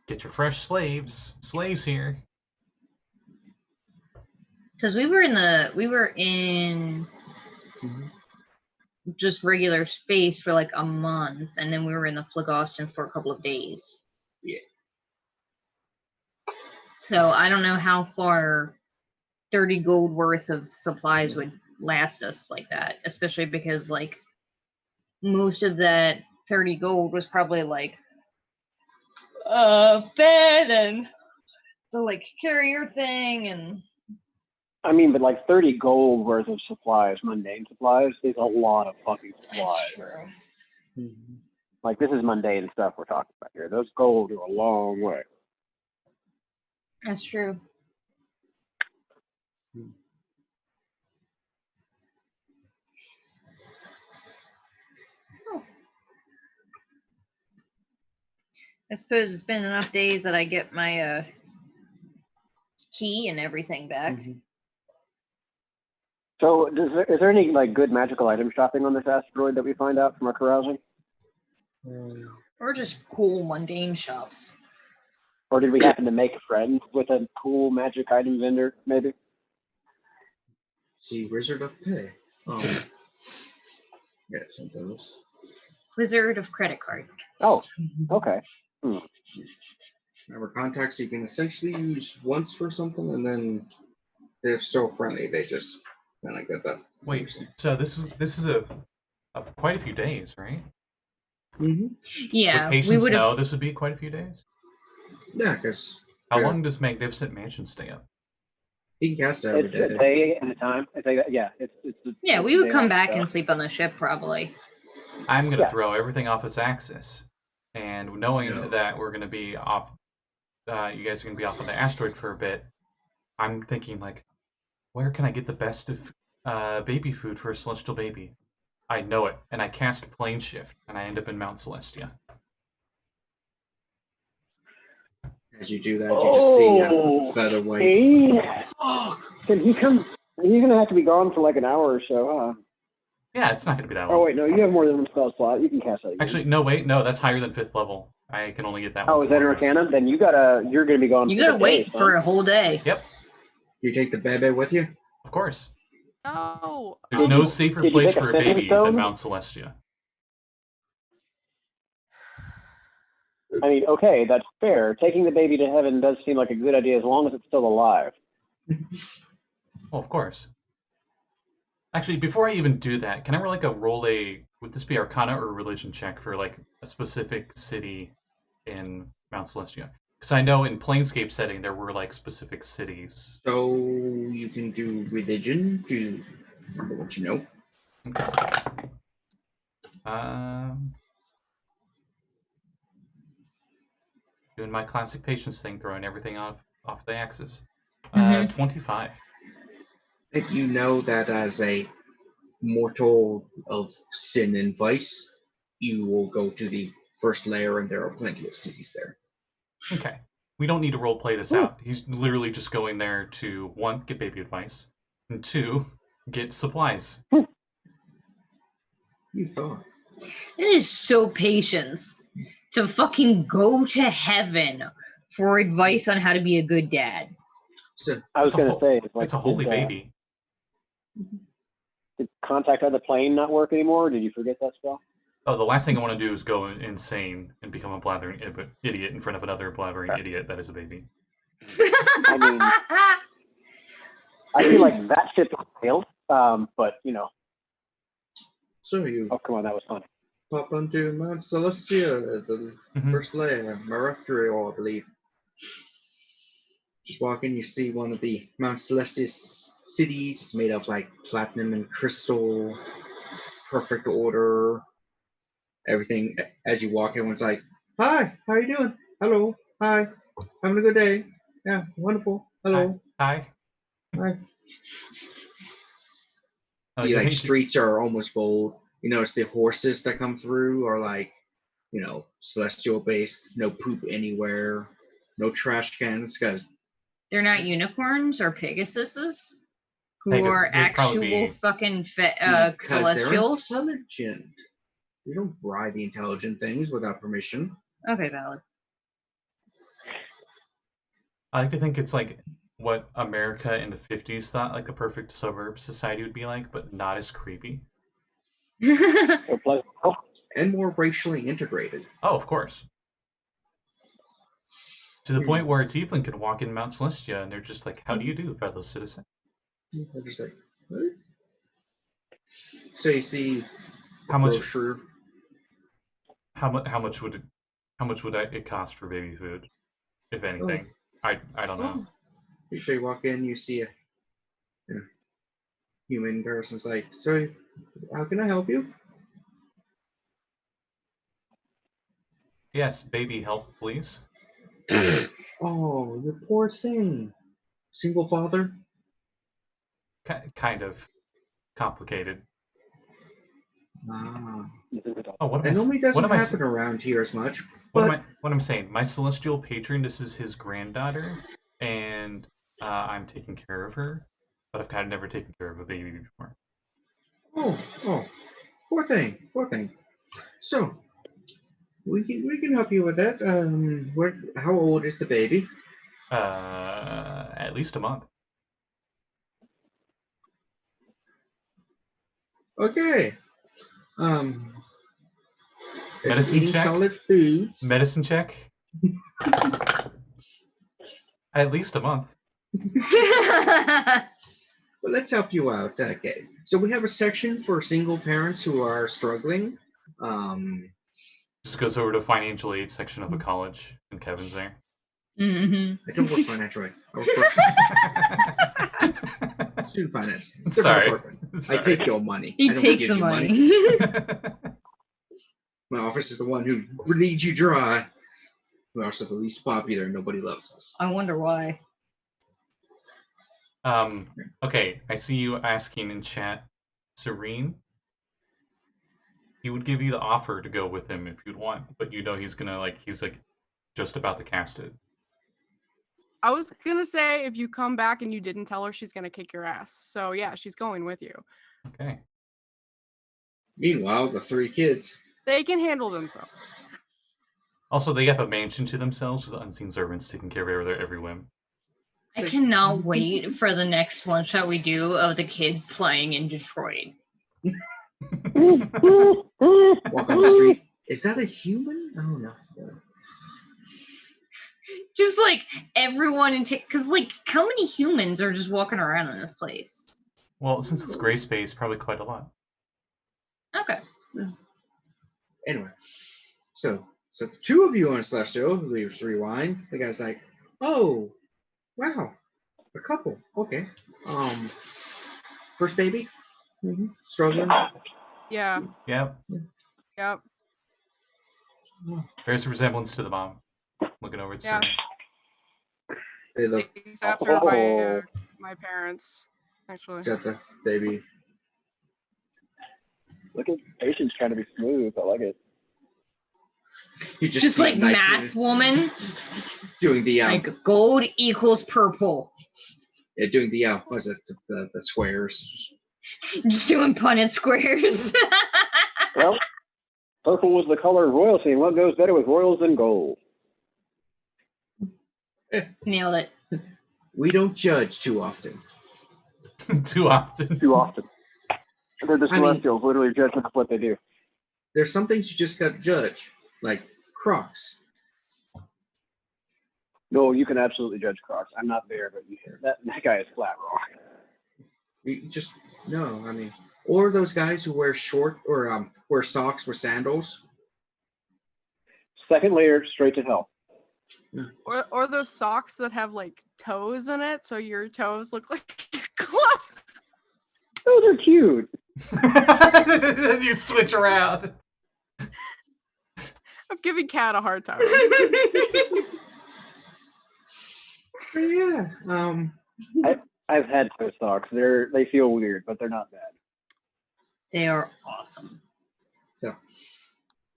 Get your fresh slaves here." Because we were in just regular space for like a month, and then we were in the Phlegoston for a couple of days. Yeah. So I don't know how far 30 gold worth of supplies would last us like that, especially because like most of that 30 gold was probably like fed and the like carrier thing and I mean, but like 30 gold worth of supplies, mundane supplies, is a lot of fucking supplies. true. Like, this is mundane stuff we're talking about here. Those gold go a long way. That's true. Oh. I suppose it's been enough days that I get my key and everything back. So, is there any like good magical item shopping on this asteroid that we find out from our carousing? Or just cool mundane shops. Or did we happen to make friends with a cool magic item vendor, maybe? See, Wizard of Pay. Yeah, some of those. Wizard of Credit Card. Oh, okay. Remember, contacts you can essentially use once for something, and then they're so friendly, they just kind of get that. Wait, so this is a quite a few days, right? Yeah, Would we patients would know have. this would be quite a few days? Yeah, because How long does Magnificent Mansion stay up? he can cast it every It's a day at a time. It's like, yeah, Yeah, we would come back and sleep on the ship probably. I'm gonna throw everything off its axis, and knowing that we're gonna be off, you guys are gonna be off on the asteroid for a bit. I'm thinking like, where can I get the best of baby food for a celestial baby? I know it, and I cast Plane Shift, and I end up in Mount Celestia. As you do that, you just see a featherweight. Hey, can he come? He's gonna have to be gone for like an hour or so, huh? Yeah, it's not gonna be that long. Oh wait, no, you have more than one spell slot. You can cast that again. Actually, no, wait, no, that's higher than 5th level. I can only get that one. Oh, is that an Arcana? Then you're gonna be gone. You for gotta the wait day, for son. a whole day. Yep, You take the baby with you? of course. No. There's no safer did you place take a for a stepping baby stone? than Mount Celestia. I mean, okay, that's fair. Taking the baby to heaven does seem like a good idea as long as it's still alive. Well, of course. Actually, before I even do that, can I roll would this be Arcana or Religion check for like a specific city in Mount Celestia? Because I know in Planescape setting there were like specific cities. So you can do religion to remember what you know. Okay. Doing my classic patience thing, throwing everything off the axis. 25. If you know that as a mortal of sin and vice, you will go to the first layer, and there are plenty of cities there. Okay. We don't need to role play this out. He's literally just going there to, 1, get baby advice, and 2, get supplies. You thought. It is so patience to fucking go to heaven for advice on how to be a good dad. So, I was gonna say, It's a holy baby. Did contact on the plane not work anymore? Or did you forget that spell? Oh, the last thing I want to do is go insane and become a blathering idiot in front of another blathering idiot that is a baby. I mean, I feel like that ship failed, but you know. so you Oh, come on, that was fun. pop onto Mount Celestia, the first layer, Maracturial, I believe. Just walk in, you see one of the Mount Celestia cities. It's made of like platinum and crystal, perfect order. Everything. As you walk, everyone's like, "Hi, how you doing? Hello, hi, having a good day? Yeah, wonderful. Hello, Hi. hi." Like, The I like think streets are almost gold. You notice the horses that come through are like, celestial based. No poop anywhere. No trash cans, because They're not unicorns or Pegasuses, who Pegasus- are they'd probably actual be- fucking because celestials. they're intelligent. We don't bribe the intelligent things without permission. Okay, valid. I like to think it's like what America in the 50s thought like a perfect suburb society would be like, but not as creepy. Or plus, And more racially integrated. Oh, of course. To the point where a tiefling could walk in Mount Celestia and they're just like, "How do you do, fellow citizen?" They're just like, what? So you see How much? brochure. How much would it cost for baby food, if anything? I don't know. If they walk in, you see a human person's like, so how can I help you? Yes, baby help, please. Oh, you poor thing. Single father? Kind of complicated. Ah. Oh, what That am I? normally What doesn't am I? happen around here as much. What I'm saying? My celestial patron, this is his granddaughter, and I'm taking care of her, but I've kind of never taken care of a baby before. Oh, poor thing. So, we can help you with that. How old is the baby? At least a month. Okay. Is Medicine he eating check? solid foods? Medicine check. At least a month. Well, let's help you out. Okay. So we have a section for single parents who are struggling. Just goes over to financial aid section of a college, and Kevin's there. Mm-hmm. I don't work financial aid. I work student finance. It's a different Sorry. department. Sorry. I take your money. He I don't takes give the you money. My office is the one who bleeds you dry. We're also the least popular and nobody loves us. I wonder why. Okay, I see you asking in chat, Serene. He would give you the offer to go with him if you'd want, but you know he's just about to cast it. I was gonna say if you come back and you didn't tell her, she's gonna kick your ass. So yeah, she's going with you. Okay. Meanwhile, the three kids. They can handle themselves. Also, they have a mansion to themselves with unseen servants taking care of their every whim. I cannot wait for the next one shot we do of the kids playing in Detroit. Walk on the street. Is that a human? Oh no. Just like everyone because like how many humans are just walking around in this place? Well, since it's gray space, probably quite a lot. Okay. Anyway, so the two of you on Celestial, leaves rewind. The guy's like, "Oh, wow, a couple. Okay. First baby, struggling. Yeah. Yep. Yep. There's a resemblance to the mom. Looking over at Yeah. Serene. They look He's after my parents, actually. at the baby. look at patience trying to be smooth. I like it. You Just see like a knife math woman. doing the Like gold equals purple. doing the what is it, the squares. Just doing Punnett squares. Well, purple was the color of royalty, and what goes better with royals than gold? Nailed it. We don't judge too often. Too often. Too often. They're the I mean- celestials, literally judging what they do. There's some things you just got to judge, like Crocs. No, you can absolutely judge Crocs. I'm not there, but that guy is flat wrong. You just no, I mean, or those guys who wear short or wear socks with sandals. Second layer, straight to hell. Or those socks that have like toes in it, so your toes look like gloves. Those are cute. You switch around. I'm giving Kat a hard time. But yeah, I've had toast socks. They feel weird, but they're not bad. They are awesome. So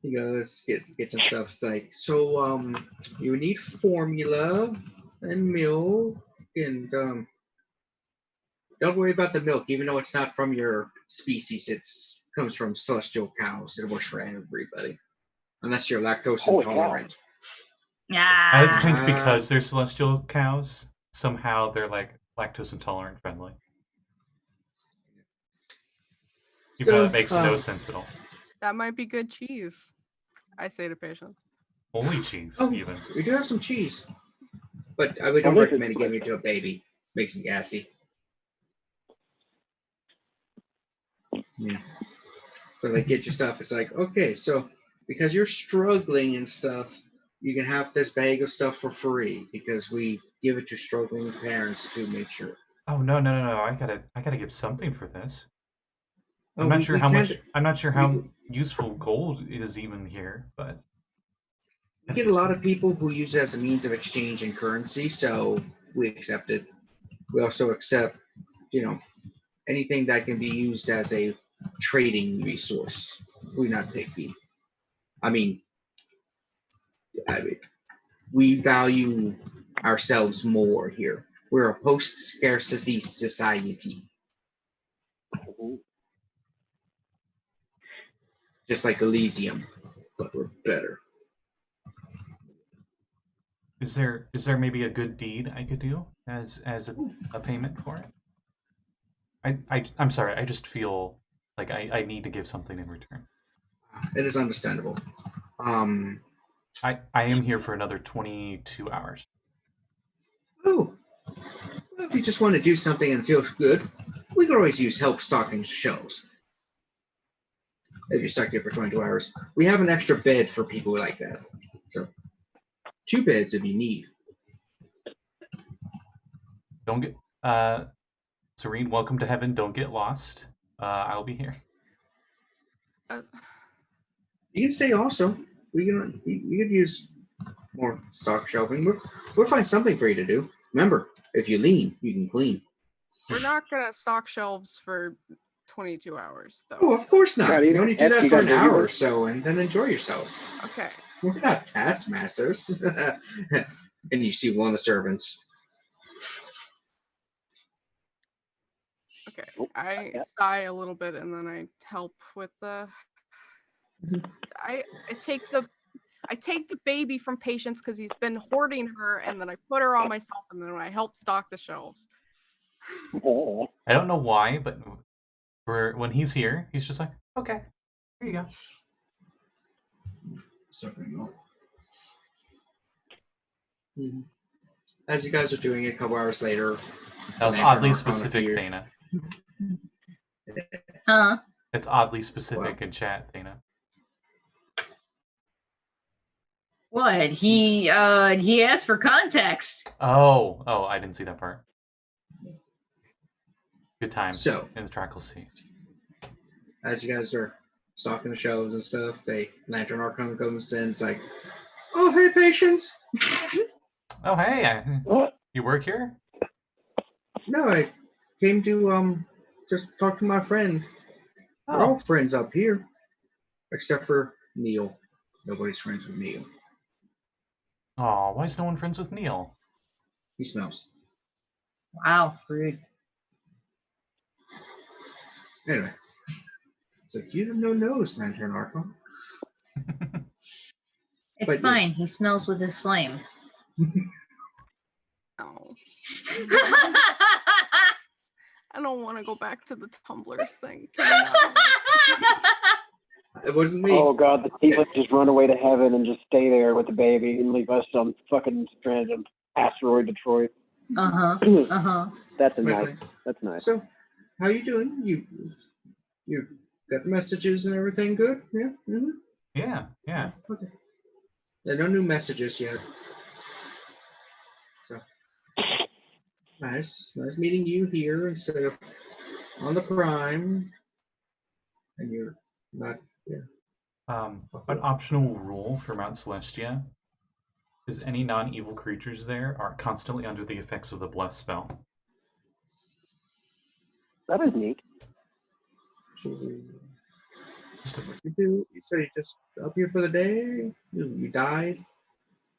he goes, get some stuff. It's like, so you need formula and milk, and don't worry about the milk, even though it's not from your species. It's comes from celestial cows. It works for everybody, unless you're lactose Holy cow. intolerant. I think Ah. because they're celestial cows, somehow they're like lactose intolerant friendly. Even though that makes no sense at all. That might be good cheese, I say to patients. Holy cheese, Oh, even. we do have some cheese, but we don't recommend giving it to a baby. Makes them gassy. Yeah. So they get your stuff. It's like, okay, so because you're struggling and stuff, you can have this bag of stuff for free because we give it to struggling parents to make sure. Oh no! I gotta give something for this. Oh, I'm not sure how much. I'm not sure how useful gold is even here, but we get a lot of people who use it as a means of exchange and currency, so we accept it. We also accept, anything that can be used as a trading resource. We're not picky. I mean, we value ourselves more here. We're a post-scarcity society. Just like Elysium, but we're better. is there maybe a good deed I could do as a payment for it? I'm sorry. I just feel like I need to give something in return. It is understandable. I am here for another 22 hours. Oh, well, if you just want to do something and feel good, we could always use help stocking shelves. If you're stuck here for 22 hours, we have an extra bed for people like that. So, 2 beds if you need. Don't get Serene, welcome to heaven. Don't get lost. I'll be here. You can stay also. You could use more stock shelving. We'll find something for you to do. Remember, if you lean, you can clean. We're not gonna stock shelves for 22 hours, though. Oh, of course not. Scotty, You only do that you for got an the hour humor? or so, and then enjoy yourselves. Okay. We're not taskmasters. And you see one of the servants. Okay. Oh, I yeah. sigh a little bit and then I help with the. I take the baby from Patience because he's been hoarding her, and then I put her on myself, and then I help stock the shelves. Oh. I don't know why, but when he's here, he's just like, okay, here you go. Mm-hmm. As you guys are doing it, a couple hours later. That was oddly specific, Thana. Huh? It's oddly specific in chat, Thana. What? He asked for context. Oh, I didn't see that part. Good times So, in the Trickle Sea. as you guys are stocking the shelves and stuff, Lantern Archon comes in. It's like, oh, hey, Patience. Oh, hey, What? you work here? No, I came to just talk to my friend. We're all friends up here, except for Neil. Nobody's friends with Neil. Oh, why is no one friends with Neil? He smells. Wow, rude. Anyway, it's like, you have no nose, Lantern Archon. It's But fine. yes. He smells with his flame. Oh. I don't want to go back to the tumblers thing. It wasn't me. Oh god, the Tiefling just run away to heaven and just stay there with the baby and leave us on fucking random asteroid Detroit. That's nice. That's nice. So, how you doing? You got the messages and everything good? Yeah. Mm-hmm. Yeah. Okay. There are no new messages yet. So, nice meeting you here instead of on the Prime. And you're not. Yeah. An optional rule for Mount Celestia is any non-evil creatures there are constantly under the effects of the bless spell. That is neat. So, Just a- you do? You said you just up here for the day? You died?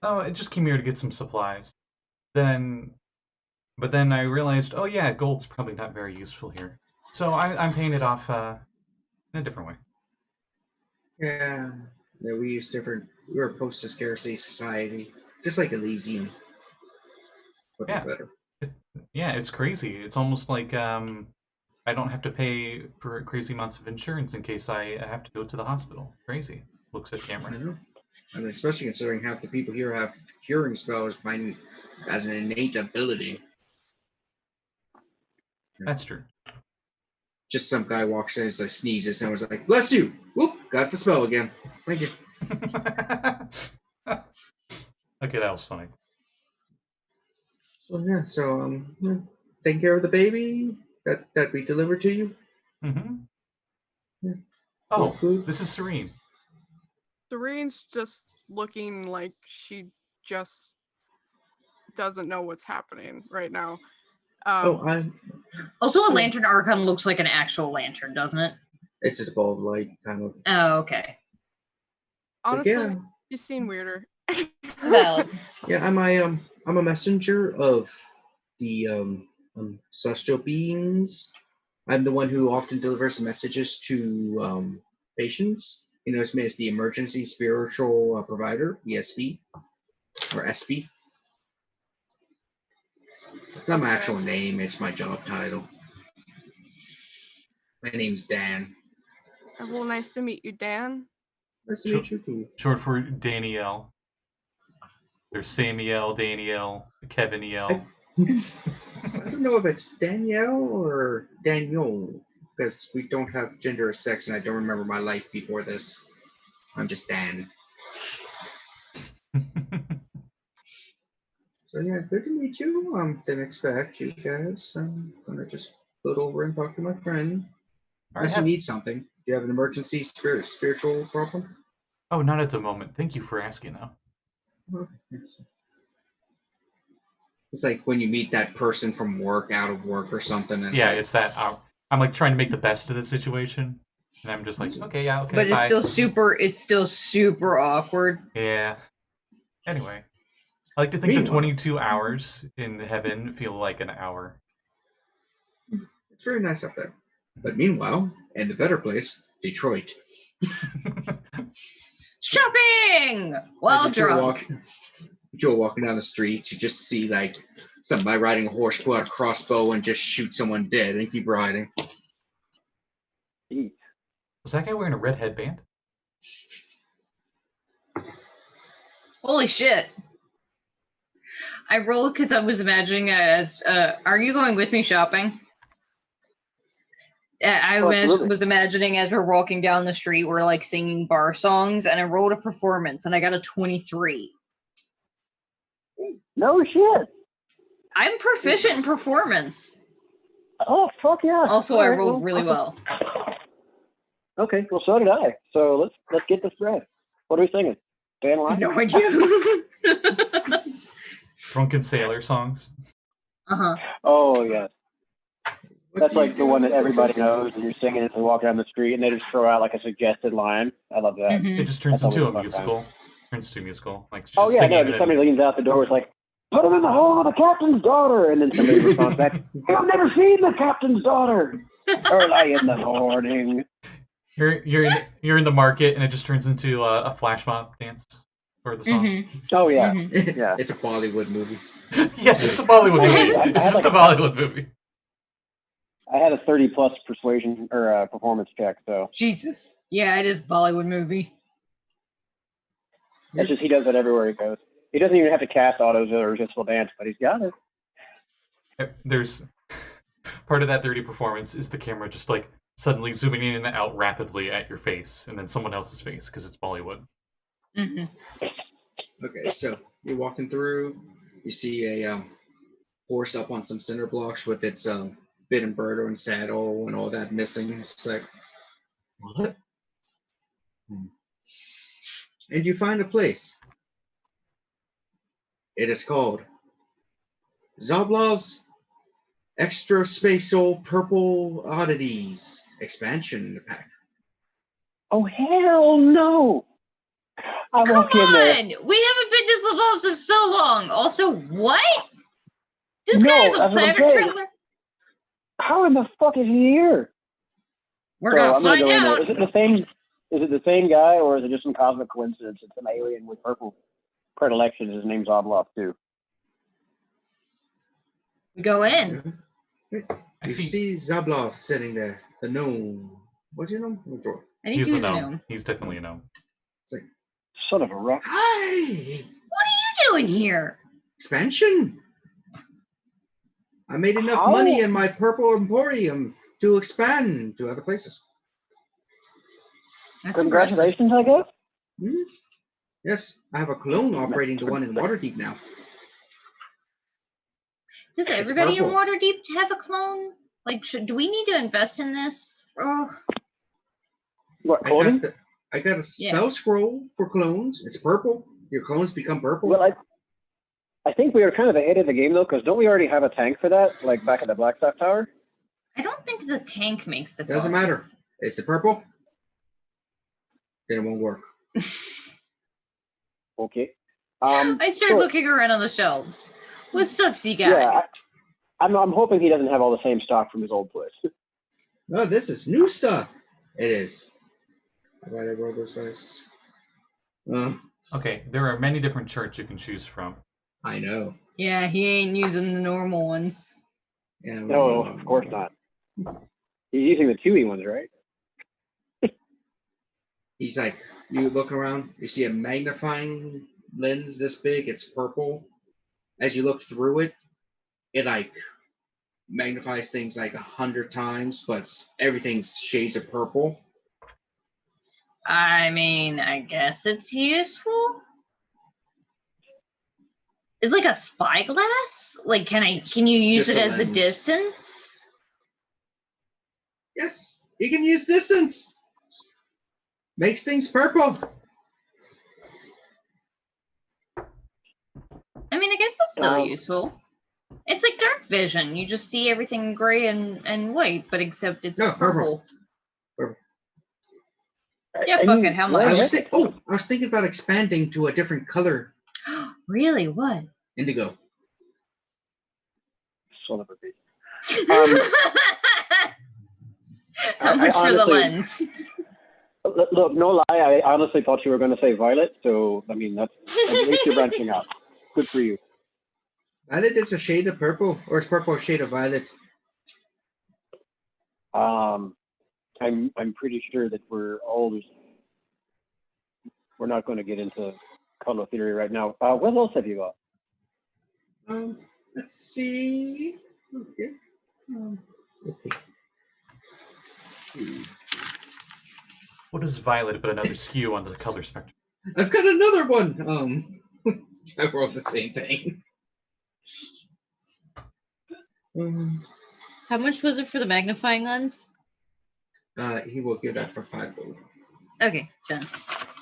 Oh, I just came here to get some supplies. But then I realized, oh yeah, gold's probably not very useful here. So I'm paying it off in a different way. Yeah. Yeah, we use different. We're a post-scarcity society, just like Elysium, but Yeah. better. Yeah, it's crazy. It's almost like I don't have to pay for crazy amounts of insurance in case I have to go to the hospital. Crazy. Looks at I Cameron. know. I mean, especially considering half the people here have curing spells as an innate ability. That's true. Just some guy walks in and sneezes and was like, "Bless you!" Whoop, got the spell again. Thank you. Okay, that was funny. So yeah, yeah, taking care of the baby that we delivered to you. Mm-hmm. Yeah. Oh, Good. this is Serene. Serene's just looking like she just doesn't know what's happening right now. I'm. Also, a lantern archon looks like an actual lantern, doesn't it? It's just a ball of light, kind of. Oh, okay. Honestly, yeah. she's seen weirder. Valid. Yeah, I'm a messenger of the celestial beings. I'm the one who often delivers messages to patients. You know, it's me as the emergency spiritual provider, ESP or SP. It's not my Okay. actual name; it's my job title. My name's Dan. Well, nice to meet you, Dan. Nice to Sure. meet you too. Short for Danielle. There's Samuel, Danielle, Kevin El. I don't know if it's Danielle or Daniel because we don't have gender or sex, and I don't remember my life before this. I'm just Dan. So yeah, good to meet you. Didn't expect you guys. I'm gonna just float over and talk to my friend. Unless you need something. Do you have an emergency spiritual problem? Oh, not at the moment. Thank you for asking, though. It's like when you meet that person from work, out of work or something. And Yeah, like, it's that. I'm like trying to make the best of the situation, and I'm just like, okay, yeah, okay, But bye. it's still super awkward. Yeah. Anyway, I like to think the 22 hours in heaven feel like an hour. It's very nice up there. But meanwhile, in the better place, Detroit. Shopping while drunk. Joe walking down the streets, you just see like somebody riding a horse, pull out a crossbow, and just shoot someone dead and keep riding. Was that guy wearing a red headband? Holy shit. I rolled because I was imagining as, are you going with me shopping? I was imagining as we're walking down the street, we're like singing bar songs, and I rolled a performance, and I got a 23. No shit. I'm proficient in performance. Oh, fuck yeah. Also, I rolled really well. Okay, well, so did I. So let's get this bread. What are we singing? Stay in line? No idea. Drunken sailor songs. Uh-huh. Oh, yeah. That's like the one that everybody knows, and you're singing it and walk down the street, and they just throw out like a suggested line. I love that. Mm-hmm. It just turns That's into a always musical. Turns into a musical. Like just oh, yeah, singing no, just somebody leans out the door, it's like, put him in the hole of the captain's daughter, and then somebody responds back, I've never seen the captain's daughter. Early in the morning. You're in the market, and it just turns into a flash mob dance for the song. Mm-hmm. Oh, yeah. Mm-hmm. Yeah. It's a Bollywood movie. Yeah, it's a Bollywood movie. It's just a Bollywood movie. I had a 30+ persuasion or performance check, so. Jesus. Yeah, it is Bollywood movie. It's just he does it everywhere he goes. He doesn't even have to cast autos or resistful dance, but he's got it. There's part of that 30 performance is the camera just like suddenly zooming in and out rapidly at your face, and then someone else's face because it's Bollywood. Mm-hmm. Okay, so you're walking through, you see a horse up on some cinder blocks with its bit and birder and saddle and all that missing. It's like, what? And you find a place. It is called Zoblov's Extra Spatial Purple Oddities expansion in the pack. Oh, hell no! I Come walk in there. on! We haven't been this evolved for so long. Also, what? This No, guy's a that's what I'm planet saying. traveler. How in the fuck is he here? We're So gonna I'm gonna find go in there. out. Is it the same? Is it the same guy, or is it just some cosmic coincidence? It's an alien with purple predilection. His name's Obloff too. We go in. I You see. see Zablov sitting there, the gnome. What's your name? Draw. I think He's he a was a gnome. gnome. He's definitely a gnome. It's like, Son of a rock. hi! What are you doing here? Expansion! I made enough How? money in my purple emporium to expand to other places. That's Congratulations, I guess. Hmm? Yes, I have a clone operating the one in Waterdeep now. Does It's everybody in purple. Waterdeep have a clone? Like, do we need to invest in this? Oh, What, cloning? I got a spell scroll for clones. It's purple. Your clones become purple. Well, I think we are kind of ahead of the game, though, because don't we already have a tank for that, like back at the Blackstaff Tower? I don't think the tank makes the Doesn't clone. matter. It's the purple. Then it won't work. Okay. I started so- looking around on the shelves. What stuff's he got? Yeah, I'm hoping he doesn't have all the same stock from his old place. Oh, this is new stuff. It is. Why did I roll those dice? Okay, there are many different charts you can choose from. I know. Yeah, he ain't using the normal ones. Yeah. No, of course not. He's using the 2E ones, right? He's like, you look around, you see a magnifying lens this big, it's purple. As you look through it, it like magnifies things like 100 times, but everything's shades of purple. I mean, I guess it's useful. It's like a spyglass. Like, can you use Just it a as a lens. distance? Yes, you can use distance. Makes things purple. I mean, I guess it's still Um, useful. It's like dark vision. You just see everything gray and white, but except it's No, purple. purple. Yeah, fuck it. How much? I was thinking about expanding to a different color, Really? What? indigo. Son of a bitch. How much for the lens? Look, no lie, I honestly thought you were going to say violet, so, I mean, that's at least you're branching out. Good for you. Violet is a shade of purple, or is purple a shade of violet? I'm pretty sure that we're not going to get into color theory right now. What else have you got? Let's see. Okay. Okay. What is violet but another skew on the color spectrum? I've got another one. I wrote the same thing. How much was it for the magnifying lens? He will give that for 5 gold. Okay, done.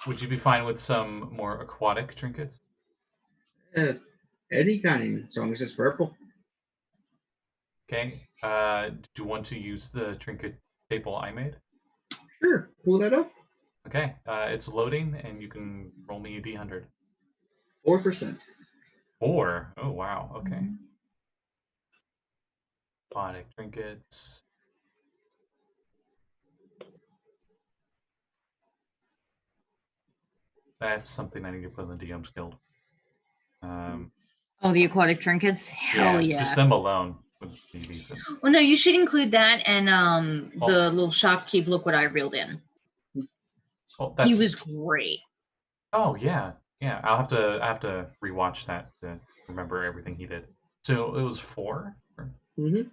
Would you be fine with some more aquatic trinkets? Any kind, as long as it's purple. Okay. Do you want to use the trinket table I made? Sure, pull that up. Okay. It's loading, and you can roll me a d100. 4%. 4. Oh wow. Okay. Aquatic trinkets. That's something I need to put in the DM's guild. Oh, the aquatic trinkets? Hell yeah. Just them alone would be decent. Well, no, you should include that and the little shopkeep. Look what I reeled in. Oh, He was great. Oh yeah, yeah. I have to rewatch that to remember everything he did. So it was 4. Mm-hmm.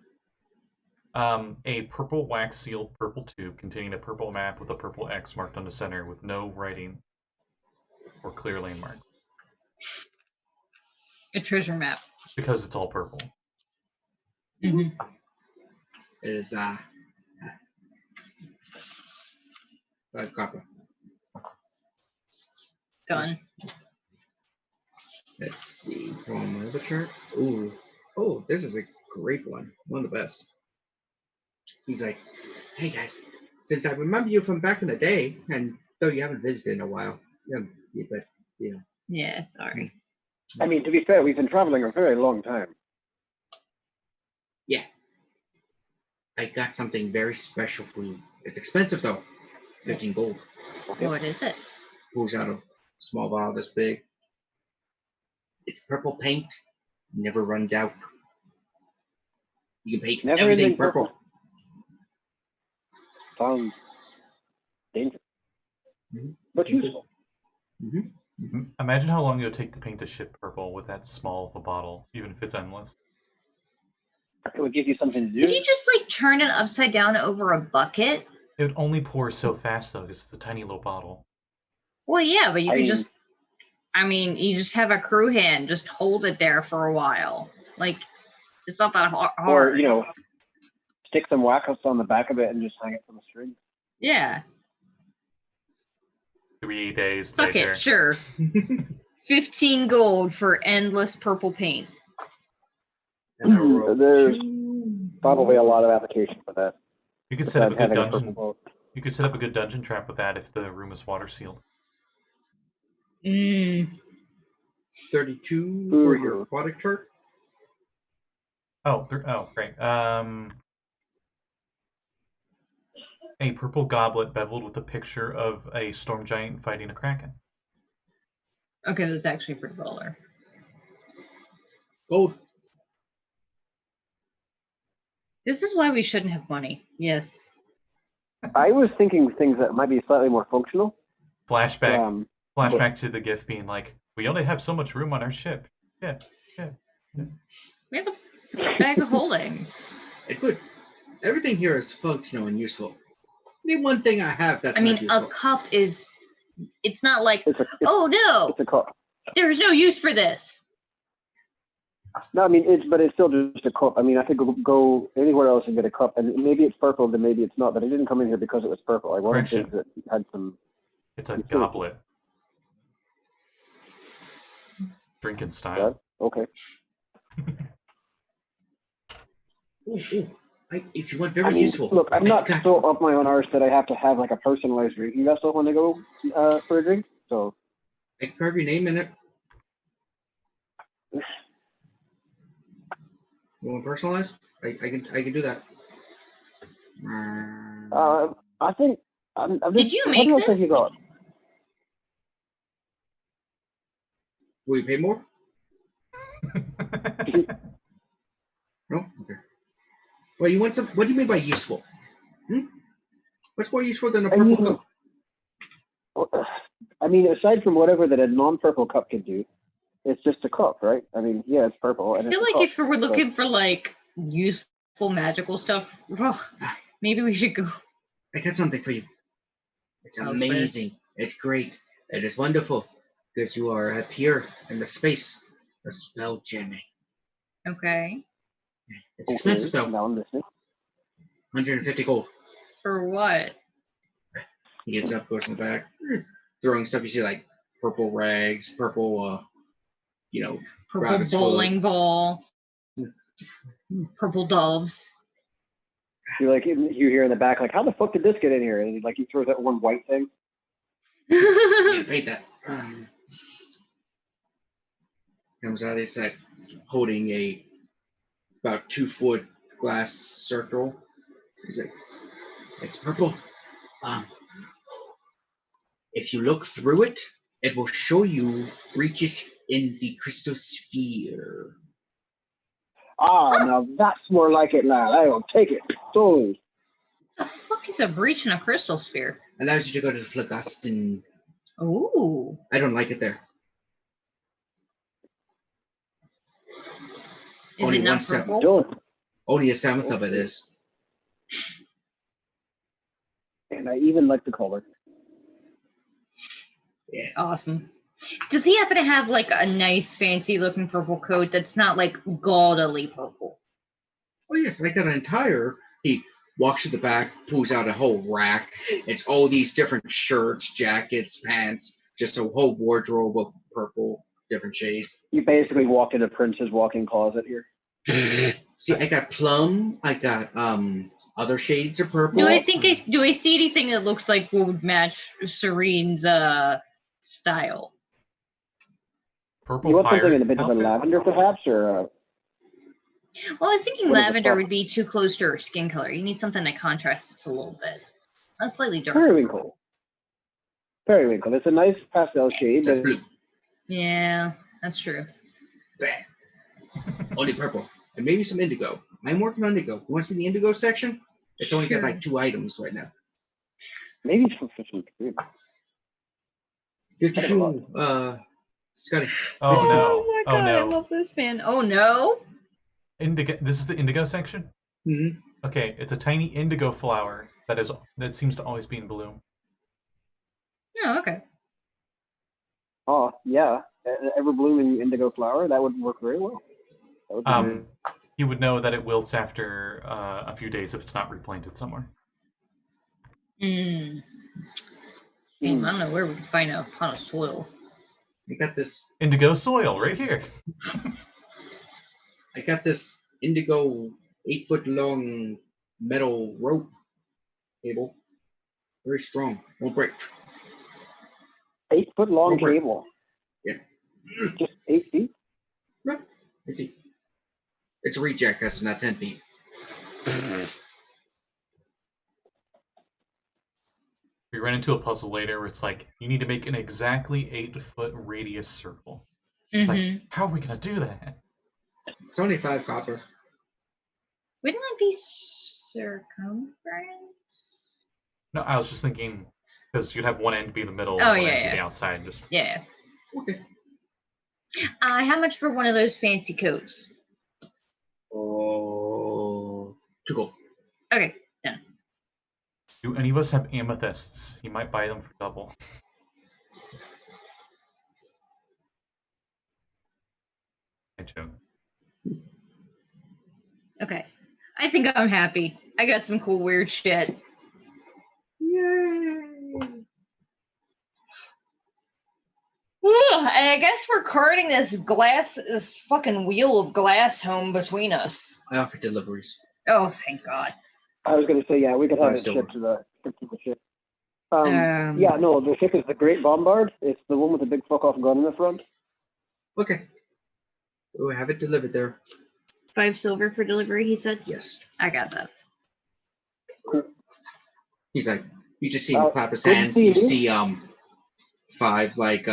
A purple wax sealed purple tube containing a purple map with a purple X marked on the center with no writing or clear landmark. A treasure map. Because it's all purple. Mm-hmm. It is 5 copper. Done. Let's see. Go on my other chart. Ooh. Oh, this is a great one of the best. He's like, hey guys, since I remember you from back in the day, and though you haven't visited in a while, but you know. Yeah, sorry. I mean, to be fair, we've been traveling a very long time. Yeah. I got something very special for you. It's expensive though. 15 gold. Okay. What is it? Pulls out a small vial this big. It's purple paint. Never runs out. You can paint Never everything ending purple. Sounds dangerous, Mhm. but useful. Imagine how long it would take to paint a ship purple with that small of a bottle, even if it's endless. It would give you something to do. Could you just like turn it upside down over a bucket? It would only pour so fast though, because it's a tiny little bottle. Well, yeah, but you I could mean- just. I mean, you just have a crew hand, just hold it there for a while. Like, it's not that hard. Or, you know, stick some wax on the back of it and just hang it from a string. Yeah. 3 days Fuck later. it, sure. 15 gold for endless purple paint. And I wrote There's 2. probably a lot of application for that. You could set up a besides good having dungeon. purple boat. You could set up a good dungeon trap with that if the room is water sealed. 32 for your Ooh. aquatic chart. Oh, great. A purple goblet beveled with a picture of a storm giant fighting a kraken. Okay, that's actually pretty baller. Gold. This is why we shouldn't have money. Yes. I was thinking things that might be slightly more functional. Flashback to the gift being like, we only have so much room on our ship. Yeah. We have a bag of holding. It's good. Everything here is functional and useful. Name one thing I have that's I mean, not useful. a cup is. It's not like, It's oh no, a cup. there's no use for this. No, I mean, it's still just a cup. I mean, I could go anywhere else and get a cup, and maybe it's purple, then maybe it's not. But I didn't come in here because it was purple. I wanted Correction. things that had some. It's a goblet. Drinking style. Okay. Ooh. If you want very I mean, useful. look, I'm not God. so up my own arse that I have to have like a personalized drinking vessel when I go for a drink. So I can carve your name in it. You want personalized? I can do that. I think. I'm just, Did you what make else have you this? got? Will you pay more? No? Okay. Well, you want some. What do you mean by useful? What's more useful than a purple cup? I mean, aside from whatever that a non-purple cup can do, it's just a cup, right? I mean, yeah, it's purple. I And feel it's a like cup, if we're looking for like useful magical stuff, maybe we should go. I got something for you. It's amazing. It's great. It is wonderful. Because you are up here in the space of spell jamming. Okay. It's expensive though. Now I'm listening. 150 gold. For what? He gets up, goes in the back, throwing stuff. You see like purple rags, purple, Purple rabbit's bowling ball. Purple doves. You hear in the back, like, how the fuck did this get in here? And like, he throws that one white thing. You paid that. Comes out. He's like holding a about 2-foot glass circle. He's like, it's purple. If you look through it, it will show you breaches in the crystal sphere. Now that's more like it, lad. I will take it. Totally. The fuck is a breach in a crystal sphere? Allows you to go to the Phlegoston. Ooh. I don't like it there. Is Only it not 1/7. purple? Don't. Only 1/7 of it is. And I even like the color. Yeah. Awesome. Does he happen to have like a nice fancy looking purple coat that's not like gaudily purple? Oh yes, I got an entire. He walks to the back, pulls out a whole rack. It's all these different shirts, jackets, pants, just a whole wardrobe of purple, different shades. You basically walked into Prince's walk-in closet here. See, I got plum. I got other shades of purple. Do I see anything that looks like would match Serene's style? Purple. You want something in a pirate bit of a outfit? lavender, perhaps, or Well, I was thinking What is the lavender fuck? would be too close to her skin color. You need something that contrasts a little bit. A slightly darker. periwinkle? Periwinkle. It's a nice pastel shade. That's But blue. Yeah, that's true. Bad. Only purple. And maybe some indigo. I'm working on indigo. You want to see the indigo section? It's only got Sure. like 2 items right now. maybe it's for 52. 52, Scotty. Oh no! my Oh god, I no! love this man. Oh no! Indigo. This is the indigo section. Mm-hmm. Okay, it's a tiny indigo flower that seems to always be in bloom. Oh, okay. Oh, yeah. An ever-blooming indigo flower. That would work very well. That would be great. You would know that it wilts after a few days if it's not replanted somewhere. I don't know where we can find a pot of soil. I got this. Indigo soil right here. I got this indigo 8-foot-long metal rope cable. Very strong. Won't break. 8-foot-long Over. cable. Yeah. Just 8 feet? No, 8 feet. It's a reject. That's not 10 feet. We run into a puzzle later where it's like, you need to make an exactly 8-foot radius circle. It's like, how are we going to do that? It's only 5 copper. Wouldn't that be circumference? No, I was just thinking, because you'd have one end be the middle Oh, and one yeah, end be yeah. the outside. Just Yeah. Okay. How much for one of those fancy coats? Oh, 2 gold. Okay, done. do any of us have amethysts? You might buy them for double. I joke. Okay. I think I'm happy. I got some cool weird shit. Yay! And I guess we're carting this fucking wheel of glass home between us. I offer deliveries. Oh, thank God. I was going to say, yeah, we could have it Silver. shipped to the ship. Um, Yeah, no, the ship is the Great Bombard. It's the one with the big fuck-off gun in the front. Okay. We'll have it delivered there. 5 silver for delivery, he said? Yes. I got that. He's like, you just see him clap his good to hands. see You you. see 5 like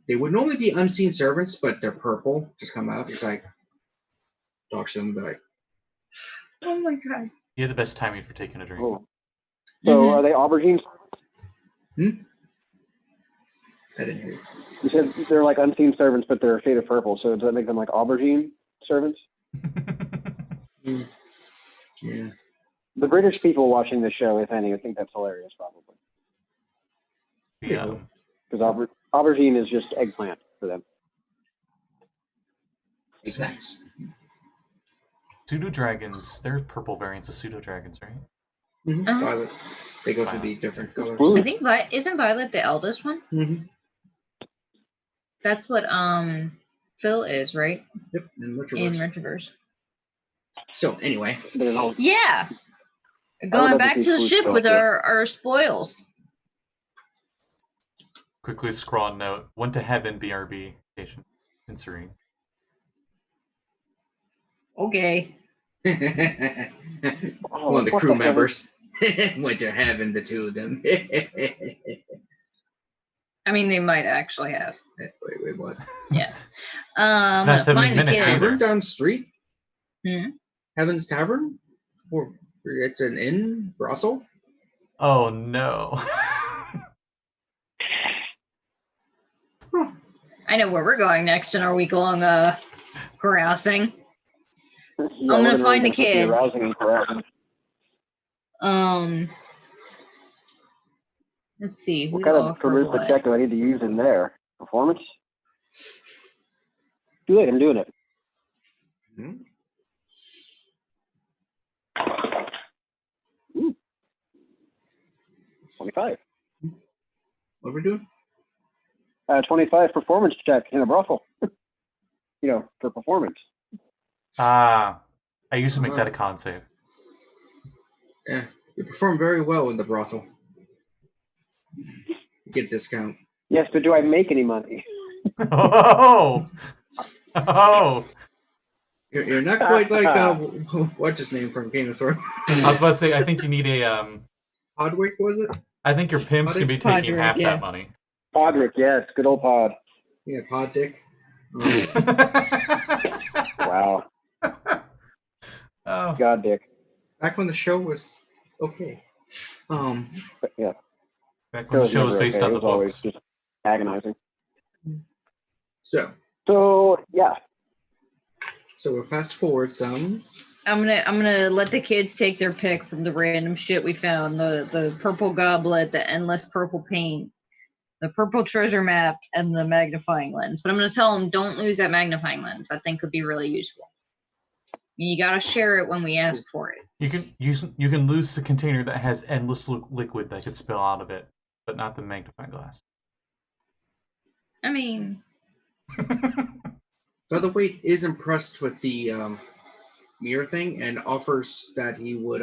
they would normally be unseen servants, but they're purple. Just come out. He's like, talks to them, but like, Oh my God. You had the best timing for taking a drink. Oh. So are they aubergines? I didn't hear you. You said they're like unseen servants, but they're a shade of purple. So does that make them like aubergine servants? Yeah. The British people watching this show, if any, would think that's hilarious, probably. Yeah. Because aubergine is just eggplant for them. Thanks. Pseudo dragons. They're purple variants of pseudo dragons, right? Uh-huh. Violet. They go through the different colors. Blue. I think isn't Violet the eldest one? That's what Phil is, right? Yep. And In retroverse. Retroverse. So anyway, There's all Yeah. would Going love to back see to the food ship stuff, with yeah. our spoils. Quickly scroll a note. Went to heaven, BRB station in Serene. Okay. one of the what crew the hell? members went to heaven. The 2 of them. I mean, they might actually have. Wait, what? Yeah. It's not 70 find the minutes kids. either. Tavern down the street? Hmm? Heaven's Tavern? Or it's an inn brothel? Oh no. Huh. I know where we're going next in our week-long carousing. Yeah, I'm gonna we're find the gonna be kids. arousing and carousing. Let's see. What who kind of offer charisma what? check do I need to use in there? Performance? Too late, I'm doing it. Hmm? Ooh. 25. What are we doing? 25 performance check in a brothel. For performance. I used to make that a con save. Yeah, you perform very well in the brothel. You get a discount. Yes, but do I make any money? Oh! Oh! You're not quite like what's his name from Game of Thrones? I was about to say, I think you need a Podwick, was it? I think your pimps can be taking Podrick, half yeah. that money. Podrick, yes, good old Pod. Yeah, Pod Dick. Wow, Oh. God, Dick. Back when the show was okay. But yeah, Back when the show was never based okay. on It the was always books. just agonizing. So Yeah, we'll fast forward some. I'm gonna let the kids take their pick from the random shit we found. The purple goblet, the endless purple paint, the purple treasure map, and the magnifying lens. But I'm gonna tell them don't lose that magnifying lens. That thing could be really useful. You gotta share it when we ask for it. You can lose the container that has endless liquid that could spill out of it, but not the magnifying glass. I mean, Featherweight is impressed with the mirror thing and offers that he would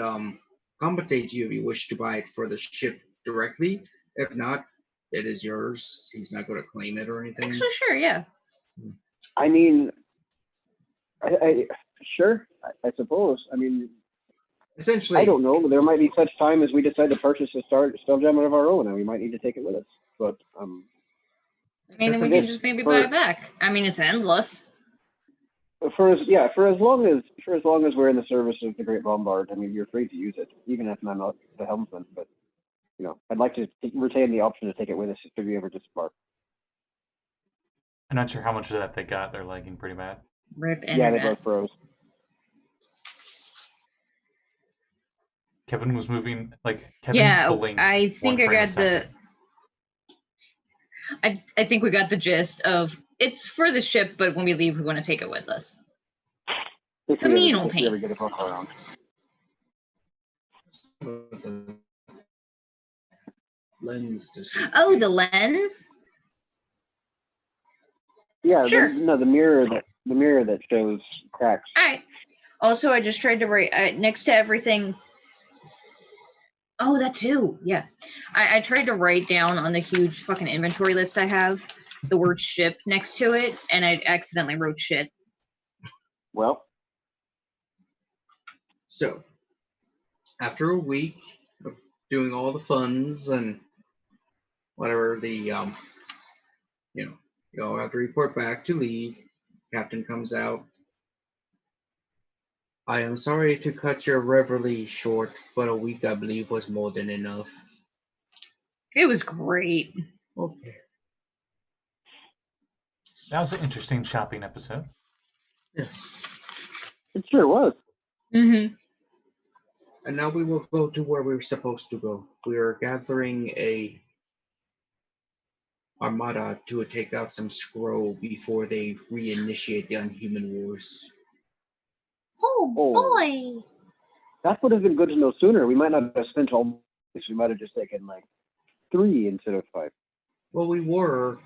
compensate you if you wish to buy it for the ship directly. If not, it is yours. He's not going to claim it or anything. actually, sure, yeah. I mean, sure, I suppose. I mean, Essentially, I don't know. There might be such time as we decide to purchase a Stargem of our own, and we might need to take it with us. But I mean, That's then we a can gift just maybe for- buy it back. I mean, it's endless. for as long as we're in the service of the Great Bombard, I mean, you're free to use it, even if I'm not the helmsman. But you know, I'd like to retain the option to take it with us if we ever disembark. I'm not sure how much of that they got. They're lagging pretty bad. Rip Yeah, they internet. both froze. Kevin was moving Kevin Yeah, blinked I think one I frame a got the. second. I think we got the gist of it's for the ship, but when we leave, we want to take it with us. If Communal we ever paint. get a book around. lens to see. Oh, the lens. Yeah, Sure. the mirror that shows cracks. All right. Also, I just tried to write next to everything. Oh, that too. Yeah. I tried to write down on the huge fucking inventory list I have the word ship next to it, and I accidentally wrote shit. Well, So, after a week of doing all the funds and whatever, you all have to report back to leave. Captain comes out. I am sorry to cut your reveille short, but a week, I believe, was more than enough. It was great. Okay. That was an interesting shopping episode. Yes. it sure was. Mm-hmm. And now we will go to where we were supposed to go. We are gathering a armada to take out some scroll before they reinitiate the Unhuman Wars. Oh, Oh. boy. That would have been good to know sooner. We might not have spent all this. We might have just taken 3 instead of 5. Well, we were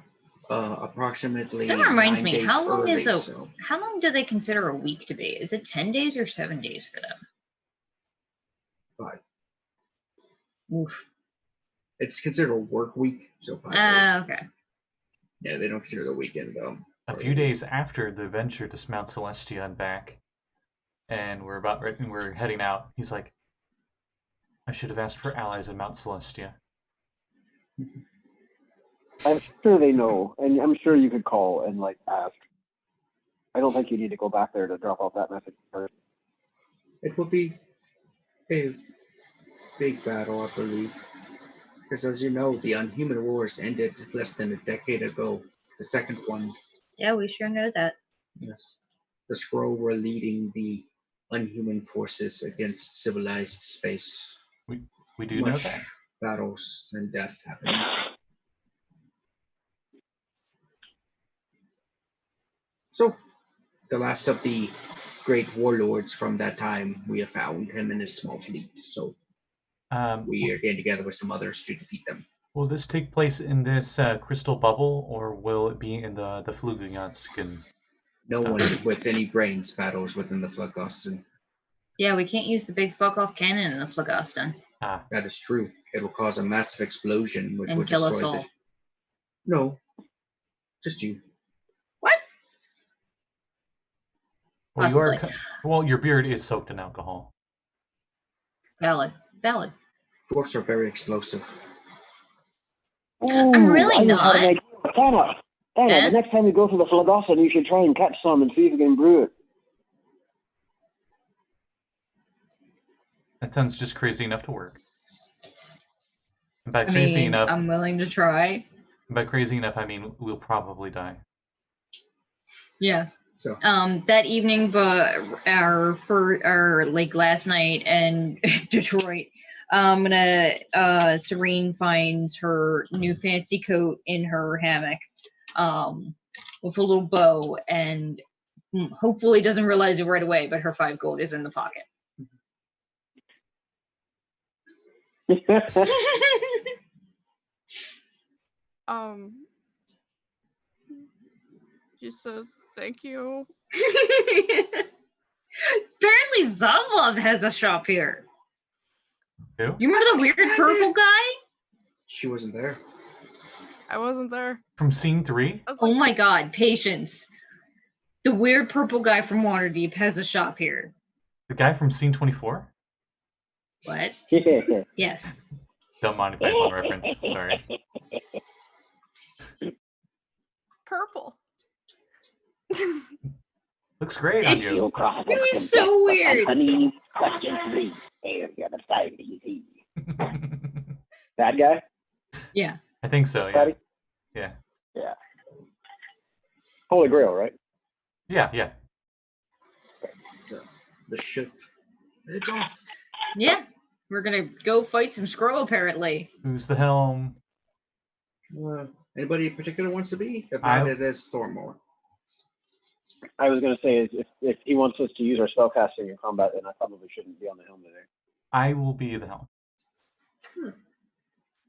approximately. That reminds 9 me, days how long early, is so how long do they consider a week to be? Is it 10 days or 7 days for them? 5. Oof. It's considered a work week, so 5 days. Okay. Yeah, they don't consider the weekend A few days after the venture to Mount Celestia and back, and we're heading out. He's like, I should have asked for allies at Mount Celestia. I'm sure they know, and I'm sure you could call and ask. I don't think you need to go back there to drop off that message first. It will be a big battle, I believe. Because as you know, the Unhuman Wars ended less than a decade ago. The second one. Yeah, we sure know that. Yes. The Scroll were leading the Unhuman forces against civilized space. We do know Much that. battles and death happened. So, the last of the great warlords from that time, we have found him in his small fleet. So, we are getting together with some others to defeat them. Will this take place in this crystal bubble, or will it be in the Flugeljansken? No one with any brains battles within the Phlegoston. Yeah, we can't use the big fuck off cannon in the Phlegoston. That is true. It will cause a massive explosion, which And will kill us destroy all. the. No, just you. What? Well, you are. Possibly. Well, your beard is soaked in alcohol. Valid. Valid. Dwarfs are very explosive. I'm really I just had an not. idea. Tana, Eh? the next time you go to the Phlegoston, you should try and catch some and see if you can brew it. That sounds just crazy enough to work. And by I crazy mean, enough, I'm willing to try. by crazy enough, I mean we'll probably die. Yeah. So That evening, but like last night in Detroit, Serene finds her new fancy coat in her hammock, with a little bow, and hopefully doesn't realize it right away, but her 5 gold is in the pocket. Just thank you. Apparently Zavlov has a shop here. Who? You remember the weird purple guy? she wasn't there. I wasn't there. From scene 3? I was Oh like, my god, patience. The weird purple guy from Waterdeep has a shop here. The guy from scene 24? What? Yes. Don't mind if I have one reference. Sorry. purple. Looks great on It's- you. It was so weird. Honey, question 3. There's the other side of easy. Bad guy? Yeah. I think so, yeah. Patty? Yeah. Yeah. Holy Grail, right? Yeah. So the ship, it's off. Yeah. We're gonna go fight some Skrull, apparently. Who's the helm? Anybody in particular wants to be? If I- not, it is Thormore. I was going to say, if he wants us to use our spellcasting in combat, then I probably shouldn't be on the helm today. I will be the helm.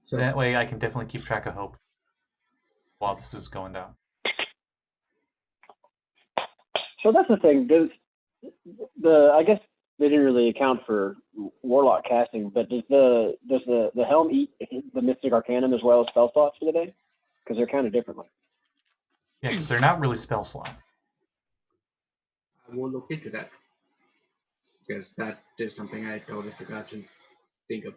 So That way I can definitely keep track of Hope while this is going down. So that's the thing. Does I guess they didn't really account for Warlock casting, but does the helm eat the Mystic Arcanum as well as spell slots for the day? Because they're kind of different. Yeah, because they're not really spell slots. I will look into that because that is something I totally forgot to think of.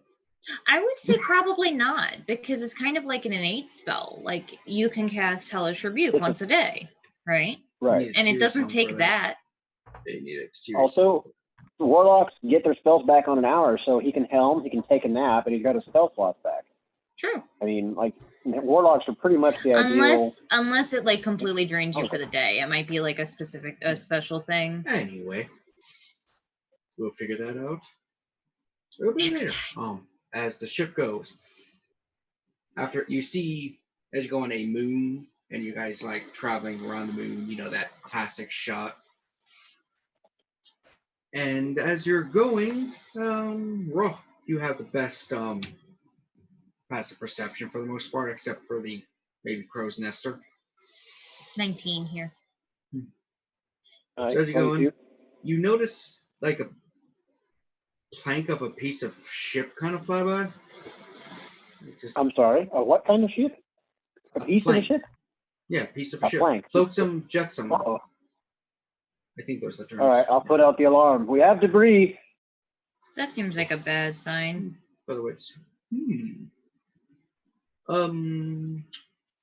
I would say probably not, because it's kind of like an innate spell. Like, you can cast Hellish Rebuke once a day, right? Right. And it doesn't take that. They need a serious. Also, Warlocks get their spells back on an hour, so he can helm, he can take a nap, and he's got his spell slots back. True. I mean, like, Warlocks are pretty much the ideal. Unless it like completely drains you for the day. It might be like a special thing. Anyway, we'll figure that out. It'll be later. As the ship goes, after you see as you go on a moon and you guys like traveling around the moon, you know, that classic shot. And as you're going, Rogh, you have the best passive perception for the most part, except for the maybe crow's nester. 19 here. So as you go 22. in, you notice like a plank of a piece of ship kind of fly by. I'm sorry, what kind of ship? A piece of a plank. ship? Yeah, piece of A a ship. plank. Flotsam, jetsam. Uh-oh. I think those are the terms. All right, I'll put out the alarm. We have debris. That seems like a bad sign. By the way, it's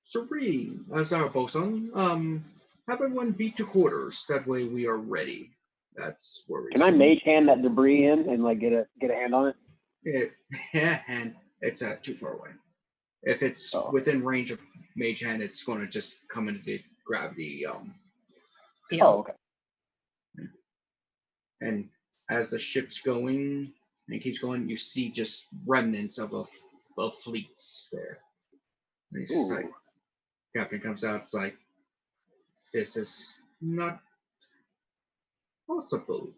Serene, as our bosun, have everyone beat to quarters. That way we are ready. That's where we Can I mage hand that debris in and like get a hand on it? And it's too far away. If it's within range of mage hand, it's going to just come into the gravity. Oh, okay. And as the ship's going and keeps going, you see just remnants of fleets there. And he's just like, captain comes out, it's like, this is not possible.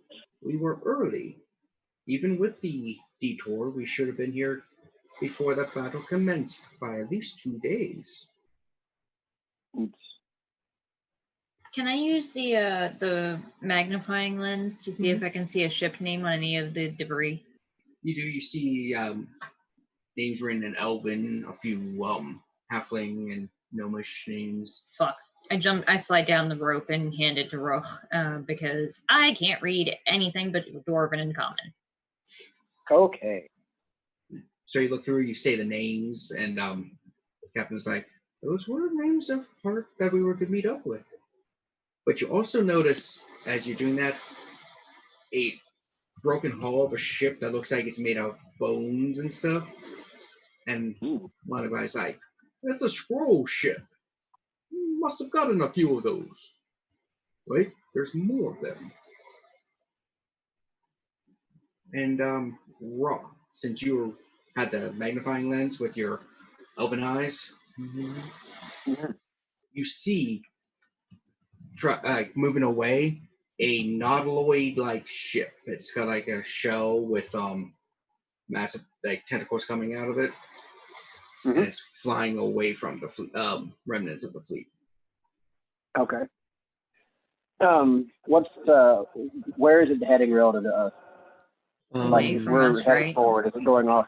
We were early. Even with the detour, we should have been here before the battle commenced by at least 2 days. Oops. Can I use the magnifying lens to see if I can see a ship name on any of the debris? You do. You see names written in Elven, a few Halfling and Gnomish names. Fuck. I slide down the rope and hand it to Rogh, because I can't read anything but Dwarven and Common. Okay. So you look through, you say the names, and the captain's like, those were names of part that we were to meet up with. But you also notice, as you're doing that, a broken hull of a ship that looks like it's made of bones and stuff. And one of the guys like, that's a scroll ship. You must have gotten a few of those. Wait, there's more of them. And Rogh, since you had the magnifying lens with your elven eyes, you see moving away a nautiloid-like ship. It's got like a shell with massive like tentacles coming out of it, and it's flying away from the remnants of the fleet. Okay. Where is it heading relative to us? Away from we're us, heading right? forward. Is it going off?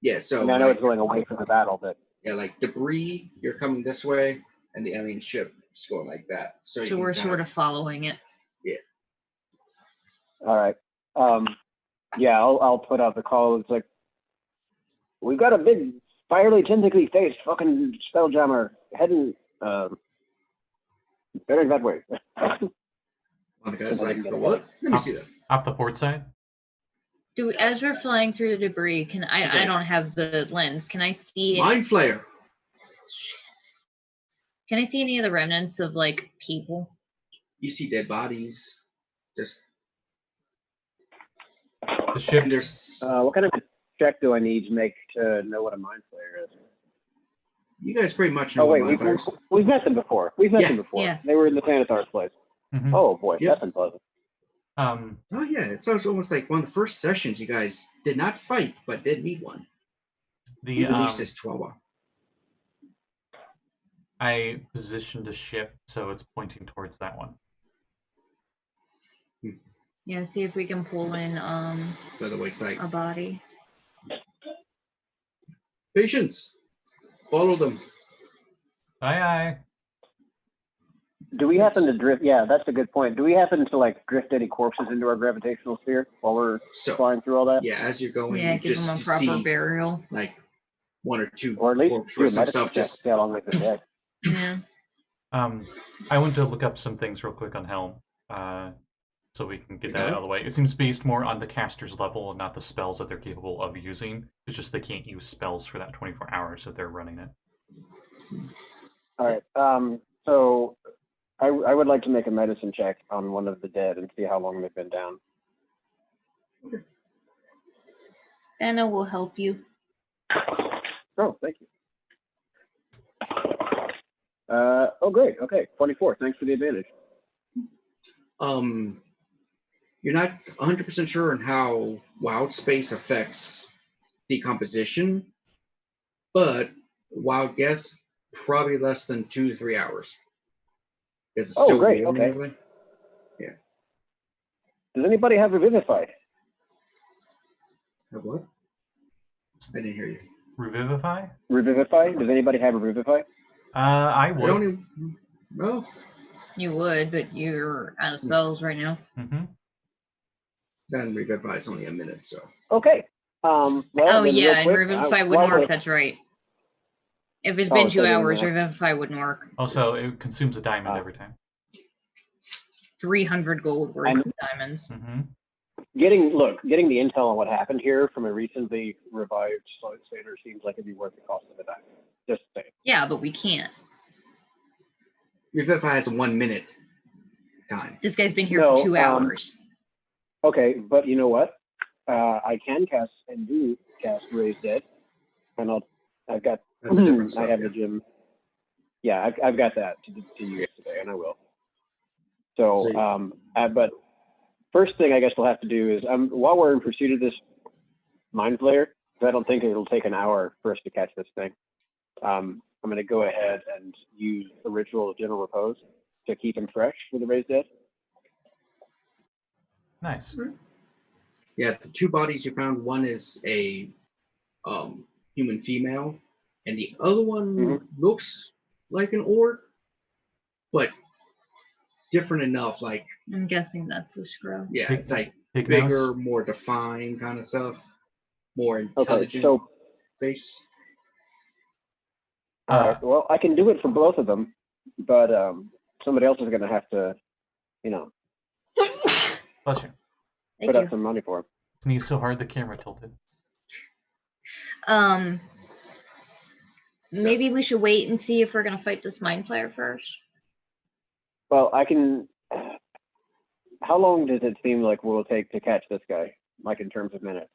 Yeah, so I mean, I know it's going away from the battle, but yeah, like debris, you're coming this way, and the alien ship is going like that. So you we're can sort of following it. Yeah. all right. Yeah, I'll put out the call. It's like, we've got a big, spirally, tentacly faced fucking spelljammer heading very that way. One of the guys like, what? Let me see that. Off the port side? As we're flying through the debris, I don't have the lens. Can I see it? Mind Flayer. Can I see any of the remnants of like people? You see dead bodies. Just The ship. and there's What kind of check do I need to make to know what a mind flayer is? you guys pretty much know Oh wait, what Mind Flayers. we've met them before. We've met Yeah. them before. Yeah. They were in the Thanadis place. Mhm. Oh boy, Yep. that's unpleasant. Oh yeah, it's almost like one of the first sessions you guys did not fight, but did meet one. The At least it's Chihuahua. I positioned the ship so it's pointing towards that one. Yeah, see if we can pull in By the way, it's like a body. patience. Follow them. Aye, aye. Do we happen to drift? Yeah, that's a good point. Do we happen to like drift any corpses into our gravitational sphere while we're So flying through all that? yeah, as you're going, Yeah, you give them a just proper see burial. like one or two Or at least corpse do a or some medicine stuff. check. Just See how long they've been dead. Yeah. I went to look up some things real quick on Helm, so we can get that out of the way. It seems based more on the caster's level and not the spells that they're capable of using. It's just they can't use spells for that 24 hours that they're running it. All right. So I would like to make a medicine check on one of the dead and see how long they've been down. Anna will help you. Oh, thank you. Oh, great. Okay, 24. Thanks for the advantage. You're not 100% sure on how wild space affects decomposition, but wild guess probably less than 2 to 3 hours. Because it's Oh, still great, warm and okay. everything. Does anybody have Revivify? Have what? I didn't hear you. Revivify? Revivify? Does anybody have a Revivify? I I would. don't even. No. You would, but you're out of spells right now. Mm-hmm. Then Revivify is only a minute, so. Okay. Well, Oh then yeah, real and quick, Revivify while wouldn't work. we're- That's right. If it's Oh, been it 2 doesn't hours, matter. Revivify wouldn't work. Also, it consumes a diamond Ah. every time. 300 gold worth of diamonds. Mm-hmm. Getting the intel on what happened here from a recently revived Sailor seems like it'd be worth the cost of a diamond. Just saying. Yeah, but we can't. Revivify has a 1 minute time. This guy's been here No, for 2 hours. Okay, but you know what? I can cast and do cast Raise Dead, and I've got. That's a different I spell, have yeah. the gym. Yeah, I've got that to use today, and I will. So, but first thing I guess we'll have to do is while we're in pursuit of this Mind Flayer, because I don't think it'll take an hour for us to catch this thing. I'm going to go ahead and use the Ritual of General Repose to keep him fresh for the raised dead. Nice. Yeah, the 2 bodies you found, one is a human female, and the other one looks like an orc, but different enough. Like, I'm guessing that's the scroll. yeah, it's like Pig bigger, nose. more defined kind of stuff, more Okay, intelligent so face. all right, well, I can do it for both of them, but somebody else is going to have to, Bless you. Thank put you. up some money for him. Sneeze so hard the camera tilted. Maybe we should wait and see if we're gonna fight this mind player first. Well, I can. How long does it seem like will take to catch this guy, like in terms of minutes?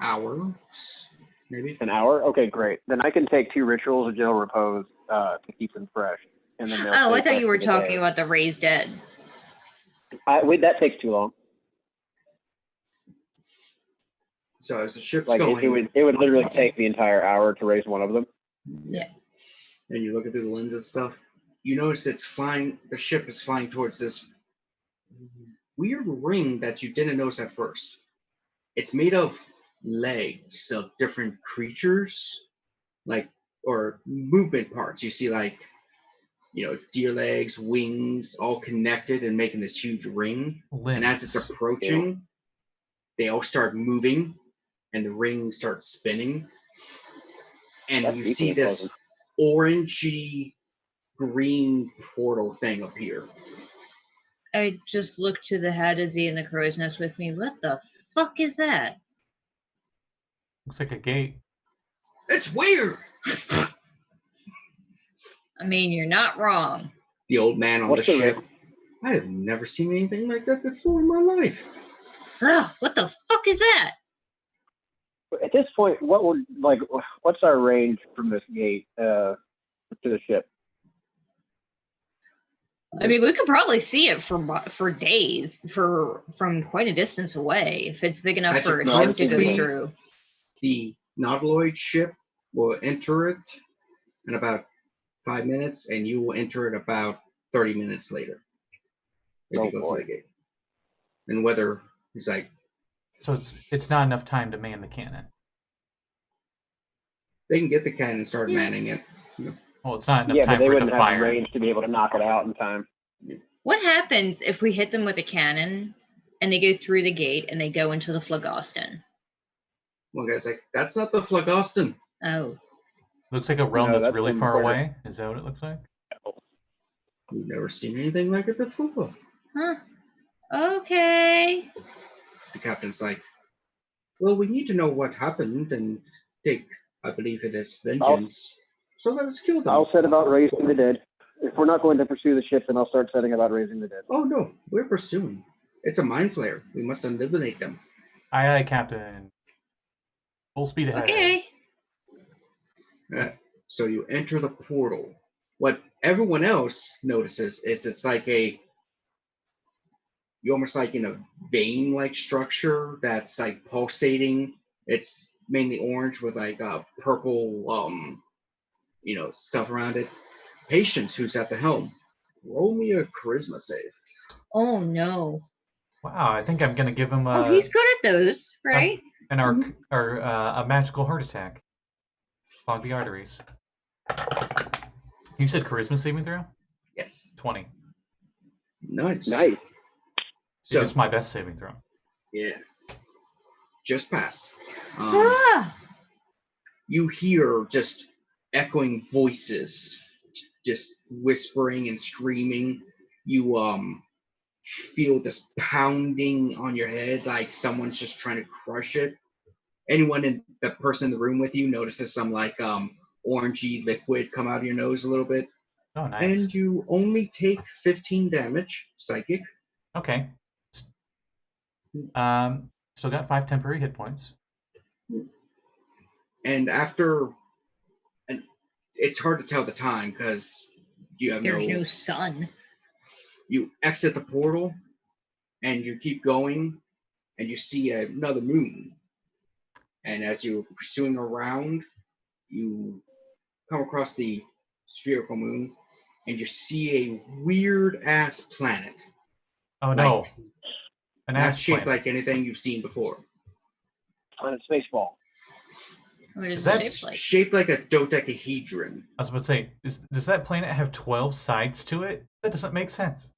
Hours, maybe. An hour? Okay, great. Then I can take 2 rituals of gentle repose to keep them fresh, and then they'll Oh, I stay thought you fresh were for the talking day. about the raised dead. Wait, that takes too long. So as the ship's Like going, it would literally take the entire hour to raise one of them. Yeah. and you're looking through the lens and stuff, you notice it's flying. The ship is flying towards this weird ring that you didn't notice at first. It's made of legs of different creatures, or movement parts. You see, deer legs, wings, all connected and making this huge ring. And as it's approaching, they all start moving, and the ring starts spinning. And That's you deeply see this imposing. orangey green portal thing appear. I just looked to the head. Is he in the crow's nest with me? What the fuck is that? Looks like a gate. It's weird. I mean, you're not wrong. The old man on What's the the ship. I have never seen anything like that before in my life. Ugh, what the fuck is that? At this point, what's our range from this gate to the ship? I mean, we could probably see it for days, from quite a distance away, if it's big enough At for a your ship to go speed, through. The Nautiloid ship will enter it in about 5 minutes, and you will enter it about 30 minutes later. If you go through the gate. And whether he's like, So it's not enough time to man the cannon. they can get the cannon and start manning it. Well, it's not enough Yeah, but time they for it wouldn't to have the fire. range to be able to knock it out in time. What happens if we hit them with a cannon and they go through the gate and they go into the Phlegoston? One guy's like, that's not the Phlegoston. Oh. Looks like a realm No, that's that's really from far where- away. Is that what it looks like? We've never seen anything like it before. Huh. Okay. The captain's like, well, we need to know what happened and take, I believe it is, vengeance. So let us kill them. I'll set about raising the dead. If we're not going to pursue the ship, then I'll start setting about raising the dead. Oh no, we're pursuing. It's a mind flayer. We must eliminate them. Aye, aye, Captain. Full speed ahead. Okay. So you enter the portal. What everyone else notices is it's like you're almost like in a vein-like structure that's like pulsating. It's mainly orange with like purple, stuff around it. Patience, who's at the helm, roll me a charisma save. Oh no. Wow, I think I'm gonna give him Oh, he's good at those, right? a magical heart attack. Clog the arteries. You said charisma saving throw? Yes. 20. Nice. Nice. So It's my best saving throw. yeah, just passed. Ah! You hear just echoing voices, just whispering and screaming. You feel this pounding on your head, like someone's just trying to crush it. The person in the room with you notices some like orangey liquid come out of your nose a little bit. Oh, nice. And you only take 15 damage, psychic. Okay. Still got 5 temporary hit points. And it's hard to tell the time because you have There's no sun. You exit the portal and you keep going and you see another moon. And as you're pursuing around, you come across the spherical moon and you see a weird ass planet. Oh no. Like, An not ass shaped planet. like anything you've seen before. On a space ball. What is Is it that shaped like? Shaped like a dodecahedron. I was about to say, does that planet have 12 sides to it? That doesn't make sense.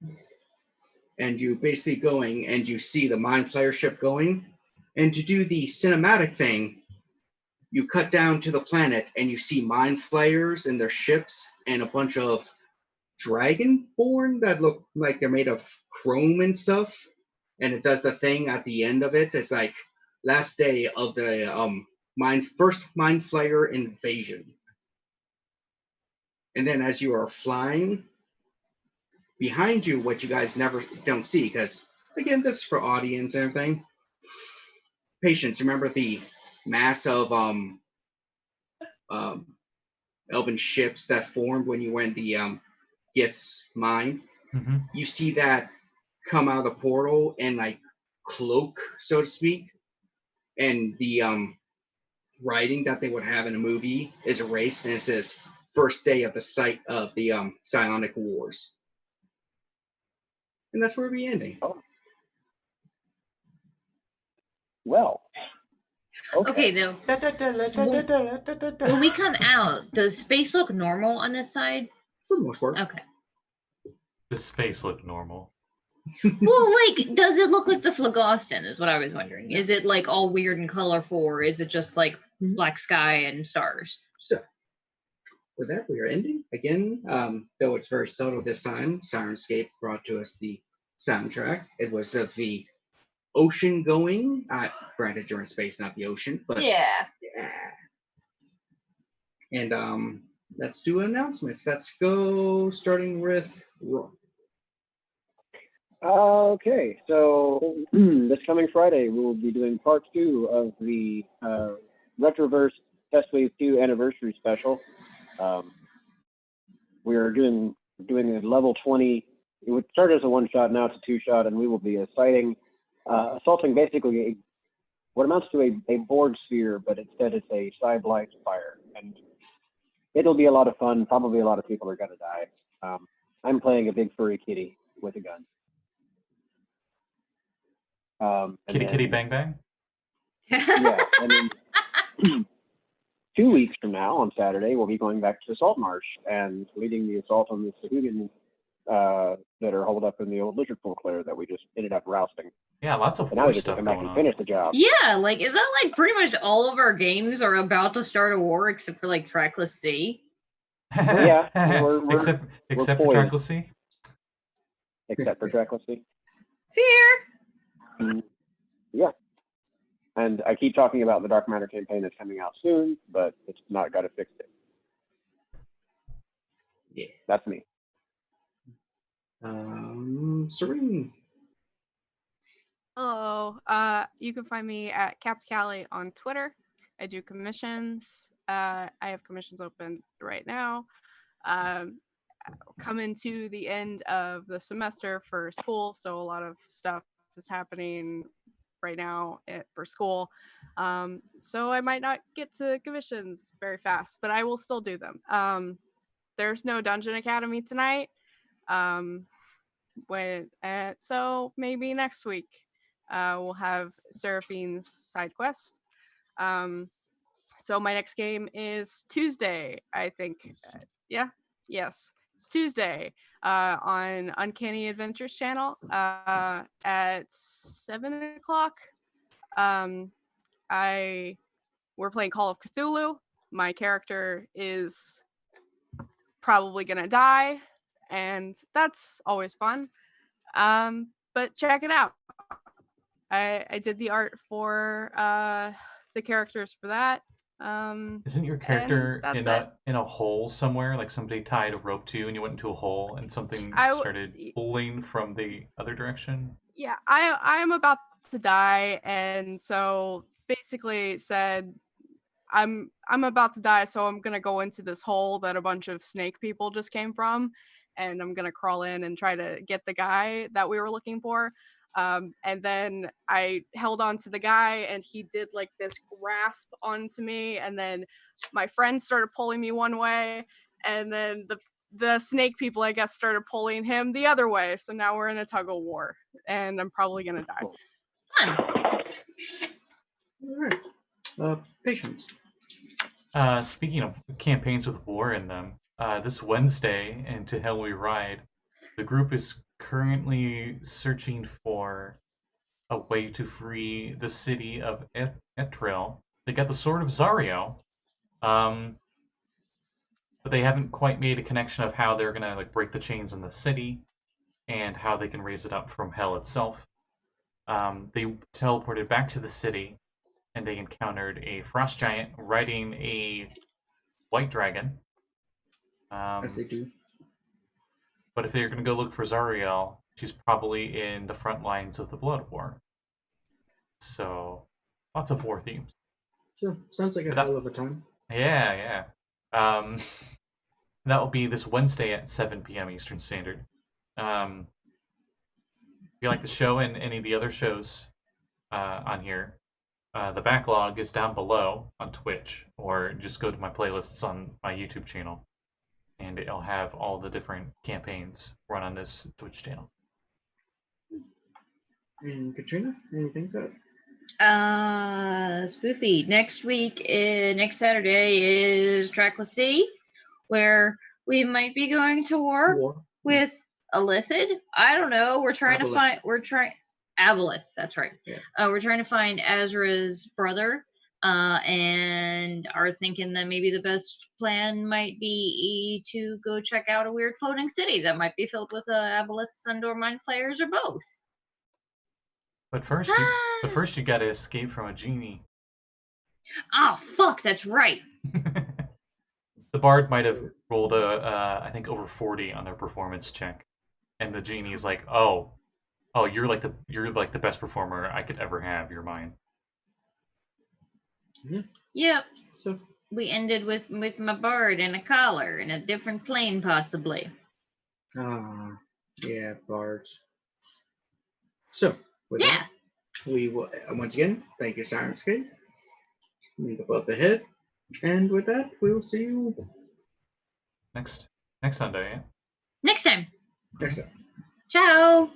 And you basically going and you see the Mind Flayer ship going. And to do the cinematic thing, you cut down to the planet and you see Mind Flayers and their ships and a bunch of Dragonborn that look like they're made of chrome and stuff. And it does the thing at the end of it. It's like last day of the first Mind Flayer invasion. And then as you are flying, behind you, what you guys don't see, because again, this is for audience and everything. Patience, remember the mass of elven ships that formed when you went the Gith's mine? Mm-hmm. You see that come out of the portal and like cloak, so to speak, and the writing that they would have in a movie is erased, and it says first day of the site of the Psionic Wars. And that's where we're ending. Oh. Well. Okay, though. When we come out, does space look normal on this side? For the most part. Okay. Does space look normal? Well, like, does it look like the Phlegoston is what I was wondering. Is it like all weird and colorful, or is it just like black sky and stars? So, with that, we are ending. Again, though it's very subtle this time, Sirenscape brought to us the soundtrack. It was of the ocean going, granted you're in space, not the ocean, but yeah. And let's do announcements. Let's go starting with Rogh. Okay, so this coming Friday, we will be doing part 2 of the Retroverse Test Wave 2 anniversary special. We're doing a level 20. It would start as a one-shot, now it's a two-shot, and we will be assaulting basically what amounts to a board sphere, but instead it's a side-blight fire. And it'll be a lot of fun. Probably a lot of people are going to die. I'm playing a big furry kitty with a gun. Kitty bang bang? Yeah, and then 2 weeks from now, on Saturday, we'll be going back to the Salt Marsh and leading the assault on the Sahugin that are holed up in the old lizard Claire that we just ended up rousting. Yeah, lots of And now war we just stuff come back going and on. finish the job. Yeah, like, is that like pretty much all of our games are about to start a war except for like Trackless Sea? Yeah, we're except for poised. Trackless Sea? Except for Trackless Sea. Fear! Yeah. And I keep talking about the Dark Matter campaign that's coming out soon, but it's not got to fix it. Yeah. That's me. Serene. Hello. You can find me at Callie on Twitter. I do commissions. I have commissions open right now. Coming to the end of the semester for school, so a lot of stuff is happening right now for school. So I might not get to commissions very fast, but I will still do them. There's no Dungeon Academy tonight. So maybe next week we'll have Seraphine's side quest. So my next game is Tuesday, I think. Yes, it's Tuesday on Uncanny Adventures channel at 7 o'clock. We're playing Call of Cthulhu. My character is probably gonna die, and that's always fun. But check it out. I did the art for the characters for that. Isn't your character and in a hole somewhere? Like somebody tied a rope to you and you went into a hole and something started pulling from the other direction? Yeah, I am about to die, and so basically said I'm about to die, so I'm gonna go into this hole that a bunch of snake people just came from, and I'm gonna crawl in and try to get the guy that we were looking for. And then I held on to the guy, and he did like this grasp onto me, and then my friend started pulling me one way, and then the snake people, I guess, started pulling him the other way. So now we're in a tug of war, and I'm probably gonna die. Fun. All right. Patience. Speaking of campaigns with war in them, this Wednesday in To Hell We Ride, the group is currently searching for a way to free the city of Etril. They got the Sword of Zario, but they haven't quite made a connection of how they're gonna like break the chains in the city and how they can raise it up from hell itself. They teleported back to the city, and they encountered a frost giant riding a white dragon. As they do. But if they're going to go look for Zariel, she's probably in the front lines of the Blood War. So, lots of war themes. So, sounds like a hell of a time. Yeah. That will be this Wednesday at 7 p.m. Eastern Standard. If you like the show and any of the other shows on here, the backlog is down below on Twitch, or just go to my playlists on my YouTube channel, and it'll have all the different campaigns run on this Twitch channel. And Katrina, anything good? Spoofy. Next Saturday is Trackless Sea, where we might be going to war. With a Lithid. I don't know. We're trying to find. Aboleth. That's right. Yeah. We're trying to find Azra's brother, and are thinking that maybe the best plan might be to go check out a weird floating city that might be filled with Aboleths and/or mind flayers, or both. But first, you gotta escape from a genie. Oh fuck! That's right. The bard might have rolled I think over 40 on their performance check, and the genie is like, "Oh, you're like the best performer I could ever have. You're mine." Yeah. Yep. So we ended with my bard in a collar in a different plane, possibly. Yeah, bards. So with that, we will once again thank you, Sirenscape. Leave above the head. And with that, we will see you next Sunday. Yeah? Next time. next time. Ciao.